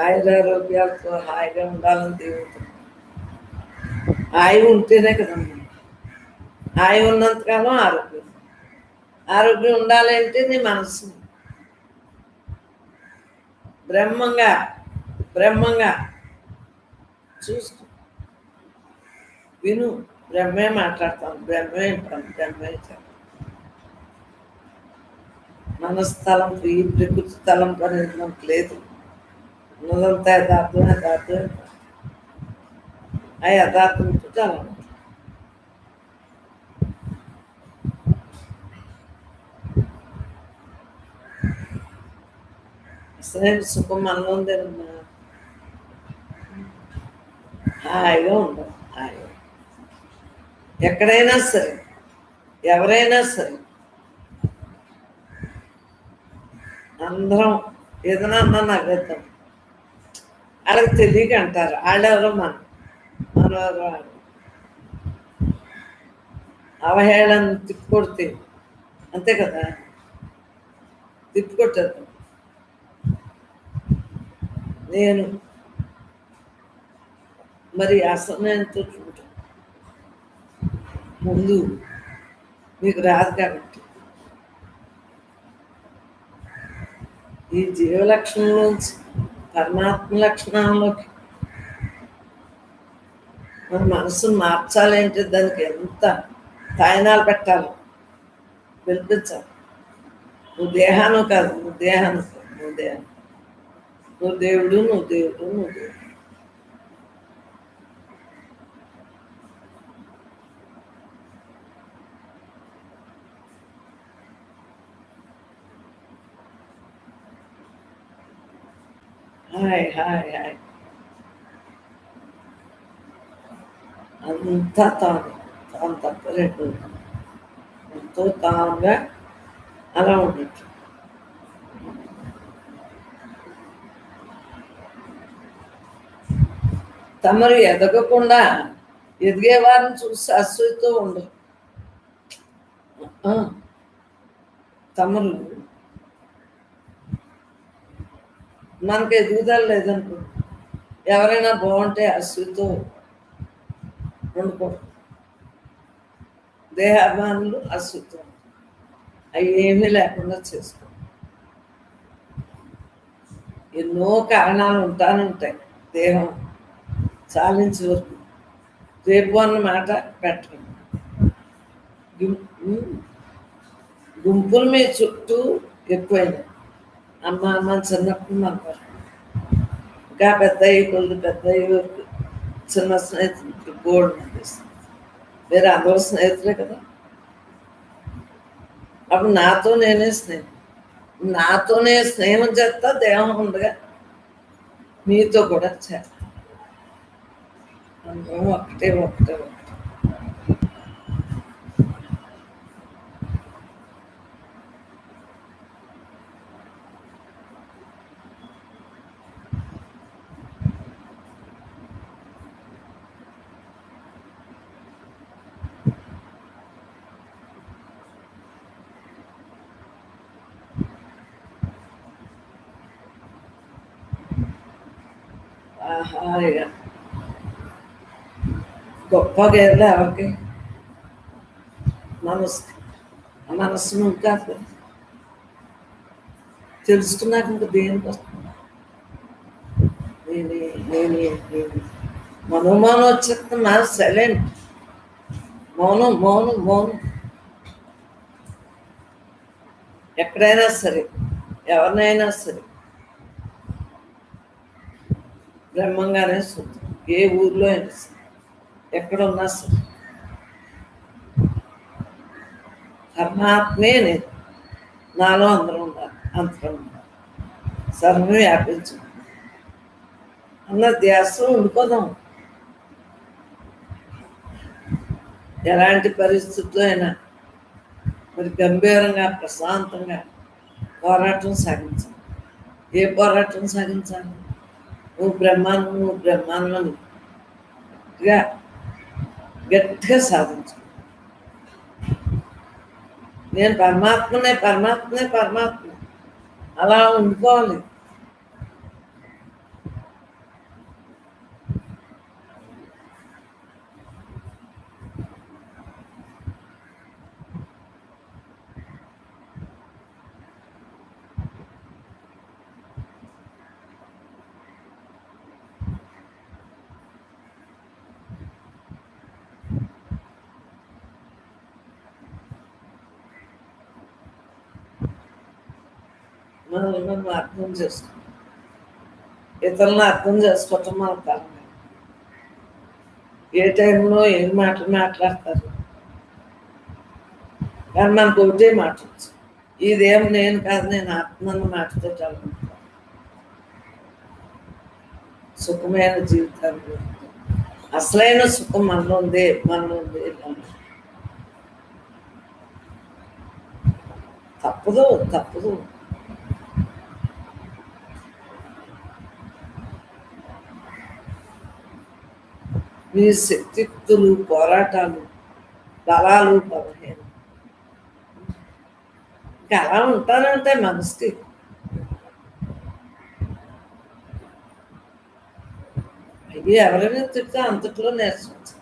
ఆయురారోగ్యాలతో హాయిగా ఉండాలని దేవుడు. ఆయువు ఉంటేనే కదమ్మా, ఆయువు ఉన్నంతకాలం ఆరోగ్యం ఉండాలి అంటే నీ మనసు బ్రహ్మంగా చూసుకో, విను. బ్రహ్మే మాట్లాడతాను, బ్రహ్మే మనస్థలం ఈ ప్రకృతి స్థలం అనేది మనకు లేదు. ఉన్నదంతా యథార్థం. ఆ యథార్థం చాలా అసలైన సుఖం మనలో ఉందేనమ్మా. హాయిగా ఉండదు, హాయిగా. ఎక్కడైనా సరే, ఎవరైనా సరే, అందరం ఏదైనా అన్నా నవ్వేద్దాం. వాళ్ళకి తెలియక అంటారు, వాళ్ళెవరో మనెవరో. అవహేళన తిప్పికొడితే అంతే కదా, తిప్పికొట్టేద్దాం. నేను మరి అసమయంతో చూడటం ముందు మీకు రాదు కాబట్టి ఈ జీవలక్షణంలోంచి పరమాత్మ లక్షణంలోకి మన మనసును మార్చాలి అంటే దానికి ఎంత తాయనాలు పెట్టాలి, పిలిపించాలి. నువ్వు దేహాను కాదు, నువ్వు దేవుడు. హాయ్ హాయ్ హాయ్ అంతా తాను తాను తప్ప రెండు ఎంతో తానుగా అలా ఉండొచ్చు. తమరు ఎదగకుండా ఎదిగే వారిని చూసి అసూయతో ఉండరు. ఆ, తమరు మనకు ఎదుగుదల లేదనుకో, ఎవరైనా బాగుంటే అసూయతో ఉండకూడదు. దేహాభిమానులు అసూయతో అవి ఏమీ లేకుండా చేసుకో. ఎన్నో కారణాలు ఉంటానే ఉంటాయి. దేహం చాలించే వరకు రేపు అన్న మాట పెట్టండి. గుంపులు మీ చుట్టూ ఎక్కువైనాయి. అమ్మ అమ్మ చిన్నప్పుడు మనకు ఇంకా పెద్ద అయ్యి కొద్ది పెద్ద అయ్యే వరకు చిన్న స్నేహితులకి గోల్డ్ అనిపిస్తుంది. వేరే అందరూ స్నేహితులే కదా. అప్పుడు నాతో నేనే స్నేహం, నాతోనే స్నేహం చేస్తా దేహం ఉండగా మీతో కూడా చేస్తా. అందరం ఒకటే ఒకటే ఒకటే. ఆహా ఇక గొప్ప గేదెలు ఎవరికి మనసు మనస్సును ఇంకా తెలుసుకున్నాక ఇంకా దేనికి వస్తుంది. నేనే నేనే నేను మనోమానం వచ్చేస్తే నా సైలెంట్, మౌనం మౌనం మౌనం. ఎక్కడైనా సరే ఎవరినైనా సరే బ్రహ్మంగానే సొంతం. ఏ ఊర్లో అయినా సరే ఎక్కడున్నా సరే పరమాత్మే నేను, నాలో అందరూ ఉన్నారు, అంతరం ఉన్నారు, సర్వం వ్యాపించు అన్న ధ్యాసలో ఉండిపోదాం. ఎలాంటి పరిస్థితుల్లో అయినా మరి గంభీరంగా ప్రశాంతంగా పోరాటం సాగించాలి. ఏ పోరాటం సాగించాలి? నువ్వు బ్రహ్మాండం, నువ్వు బ్రహ్మాండం అని గట్టిగా గట్టిగా సాధించు. నేను పరమాత్మనే పరమాత్మనే పరమాత్మ అలా ఉండిపోవాలి. మనల్ని మనం అర్థం చేసుకో, ఇతరులను అర్థం చేసుకోవటం మన తరం. ఏ టైంలో ఏం మాటలు మాట్లాడతారు కానీ మనకు ఒకటే మాట వచ్చు, ఇదేం నేను కాదు నేను ఆత్మన్న మాటతో చాలు సుఖమైన జీవితాన్ని. అసలైన సుఖం మనలో ఉంది, మనలో ఉంది, మనలో. తప్పదు తప్పదు. మీ శక్తియుక్తులు పోరాటాలు బలాలు బలహీన ఇంకా అలా ఉంటానే ఉంటాయి మనసుకి. అవి ఎవరైనా తిడితే అంతట్లో నేర్చుకోవచ్చు.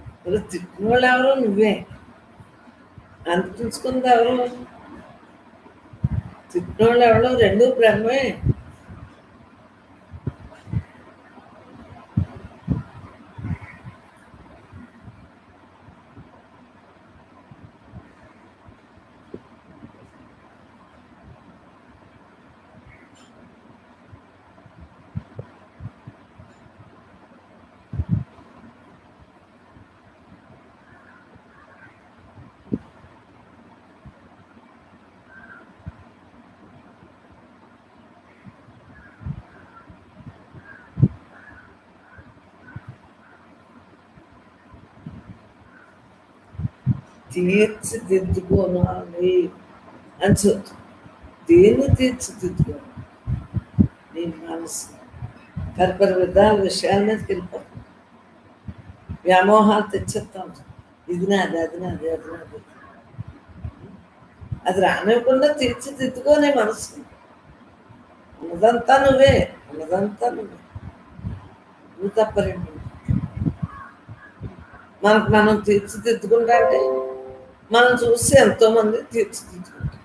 ఇప్పుడు తిట్టిన వాళ్ళు ఎవరు? నువ్వే. అనిపించుకుంది ఎవరు? తిట్టిన వాళ్ళు ఎవరు? రెండు బ్రహ్మే. తీర్చిదిద్దుకోనాలి అని చెప్తుంది. దేన్ని తీర్చిదిద్దుకోవాలి? నీ మనసు పరిపరి విధాల విషయాల మీదకి వెళ్ళిపోతుంది. వ్యామోహాలు తెచ్చేస్తాం. ఇది నాది, అది నాది, అది నాది. అది రానివ్వకుండా తీర్చిదిద్దుకోనే మనసు. ఉన్నదంతా నువ్వే, ఉన్నదంతా నువ్వే, నువ్వు తప్పరేంటి. మనకు మనం తీర్చిదిద్దుకుంటా అంటే మనం చూసి ఎంతోమంది తీర్చిదిద్దుకుంటారు.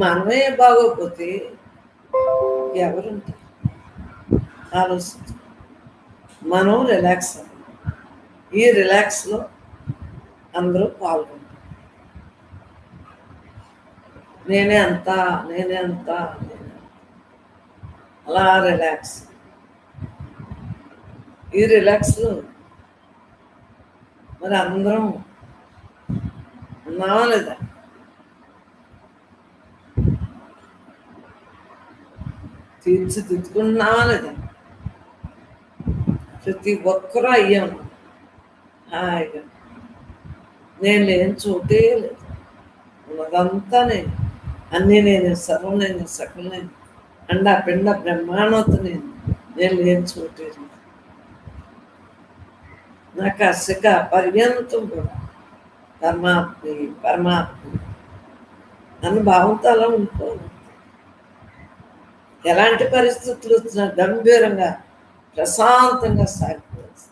మనమే బాగోకపోతే ఎవరుంటారు? ఆలోచించు. మనం రిలాక్స్ అవ్వాలి. ఈ రిలాక్స్లో అందరూ పాల్గొంటారు. నేనే అంతా, నేనే అంతా, అలా రిలాక్స్. ఈ రిలాక్స్లో మరి అందరం ఉన్నావా లేదా? తీర్చిదిద్దుకున్నావా లేదా? ప్రతి ఒక్కరూ అయ్యాము హాయిగా. నేను లేని చోటే లేదు, ఉన్నదంతా నేను, అన్నీ నేను, సర్వం నేను, సకలం నేను, అండ పిండ బ్రహ్మాండత నేను లేని చోటే లేదు. నాకు అసక పర్యంతం కూడా పరమాత్మ పరమాత్మ అన్న భావంతో అలా ఉండిపోవాలి. ఎలాంటి పరిస్థితులు వచ్చినా గంభీరంగా ప్రశాంతంగా సాగిపోవచ్చు.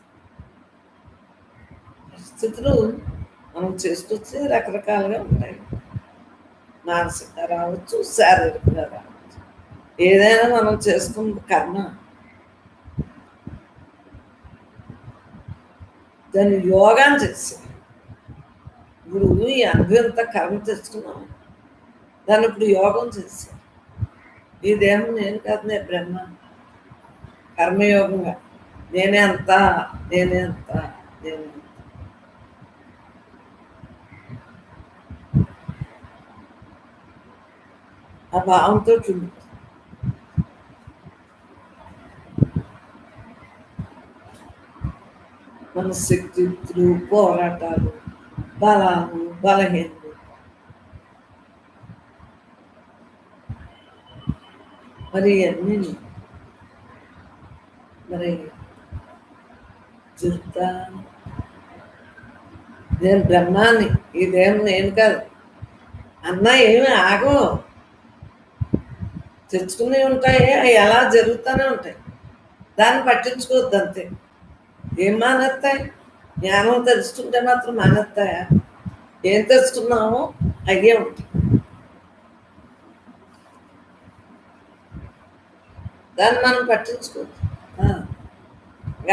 పరిస్థితులు మనం చేసుకొచ్చి రకరకాలుగా ఉంటాయి. మానసికంగా రావచ్చు, శారీరకంగా రావచ్చు. ఏదైనా మనం చేసుకున్న కర్మ దాన్ని యోగాన్ని చేస్తాం. ఇప్పుడు ఈ అనుభవంతా కర్మ తెచ్చుకున్నాం, దాన్ని ఇప్పుడు యోగం చేస్తాం. ఈ దేహం నేను కాదు, నేను బ్రహ్మ. కర్మయోగంగా నేనే అంతా, నేనే అంతా, నేనే అంతా. ఆ భావంతో ఉండి మన శక్తియుక్తులు, పోరాటాలు, బలాలు, బలహీనలు, మరి అన్నీ మరి చెప్తా. నేను బ్రహ్మాన్ని, ఇదేం నేను కాదు అన్నా ఏమి ఆగో. తెచ్చుకునే ఉంటాయి, అవి ఎలా జరుగుతూనే ఉంటాయి. దాన్ని పట్టించుకోవద్దు అంతే. ఏం మానేస్తాయి? జ్ఞానం తెలుసుకుంటే మాత్రం మానేస్తాయా? ఏం తెలుసుకున్నామో అయ్యే ఉంటాయి. దాన్ని మనం పట్టించుకోవద్దు.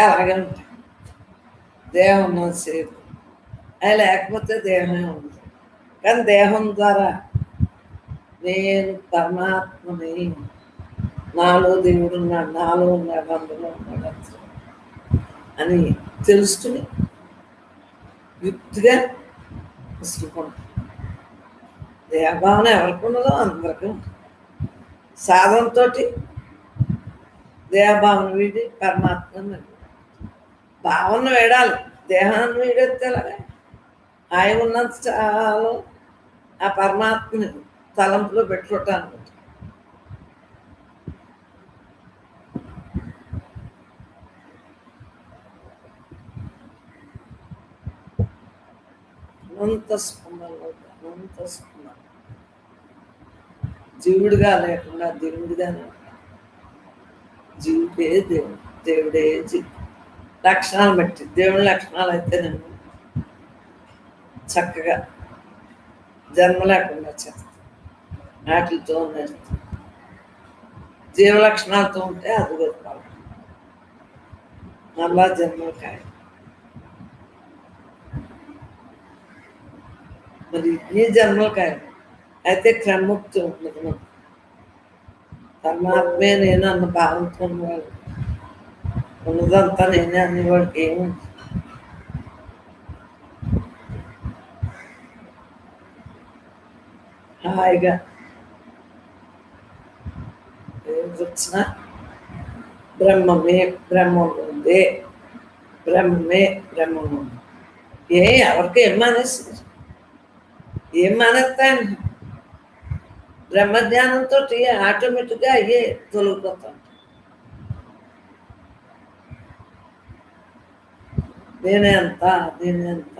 అలాగే ఉంటాయి. దేహం ఉన్నంతసేపు అది లేకపోతే దేహమే ఉంది. కానీ దేహం ద్వారా నేను పరమాత్మని, నాలో దేవుడు ఉన్నాడు, నాలో ఉన్నాడు, అందులో ఉన్నాడు అని తెలుసుకుని యుక్తిగా తీసుకుంటాం. దేహభావన ఎవరికి ఉన్నదో అందరికీ ఉంటుంది. సాధనతో దేహభావన వీడి పరమాత్మ భావన వేడాలి. దేహాన్ని వీడేస్తే అలాగే ఆయన ఉన్నంత చాలు ఆ పరమాత్మని తలంపులో పెట్టుకోవటానికి. అనంత స్పందనలో, అనంత స్పందన జీవుడిగా లేకుండా దేవుడిగానే. జీవుడే దేవుడు, దేవుడే జీవుడు. లక్షణాలు బట్టి దేవుడి లక్షణాలు అయితే నేను చక్కగా జన్మ లేకుండా చేస్తాను. వాటితో నేర్చుతాను. జీవ లక్షణాలతో ఉంటే అది గొప్ప మళ్ళా జన్మకాయ. మరి ఈ జన్మకాయ అయితే క్రమముక్తి ఉంటుంది. మనం పరమాత్మే నేను అన్న భావంతో ఉన్నవాళ్ళు, ఉన్నదంతా నేనే అనేవాడికి ఏముంది? హాయిగా వచ్చిన బ్రహ్మమే బ్రహ్మం ఉంది, బ్రహ్మమే బ్రహ్మం ఉంది. ఎవరికి ఏం మానేస్తుంది? ఏం మానేస్తాయండి? బ్రహ్మజ్ఞానంతో ఆటోమేటిక్గా అయ్యే తొలగిపోతాం. నేనే అంత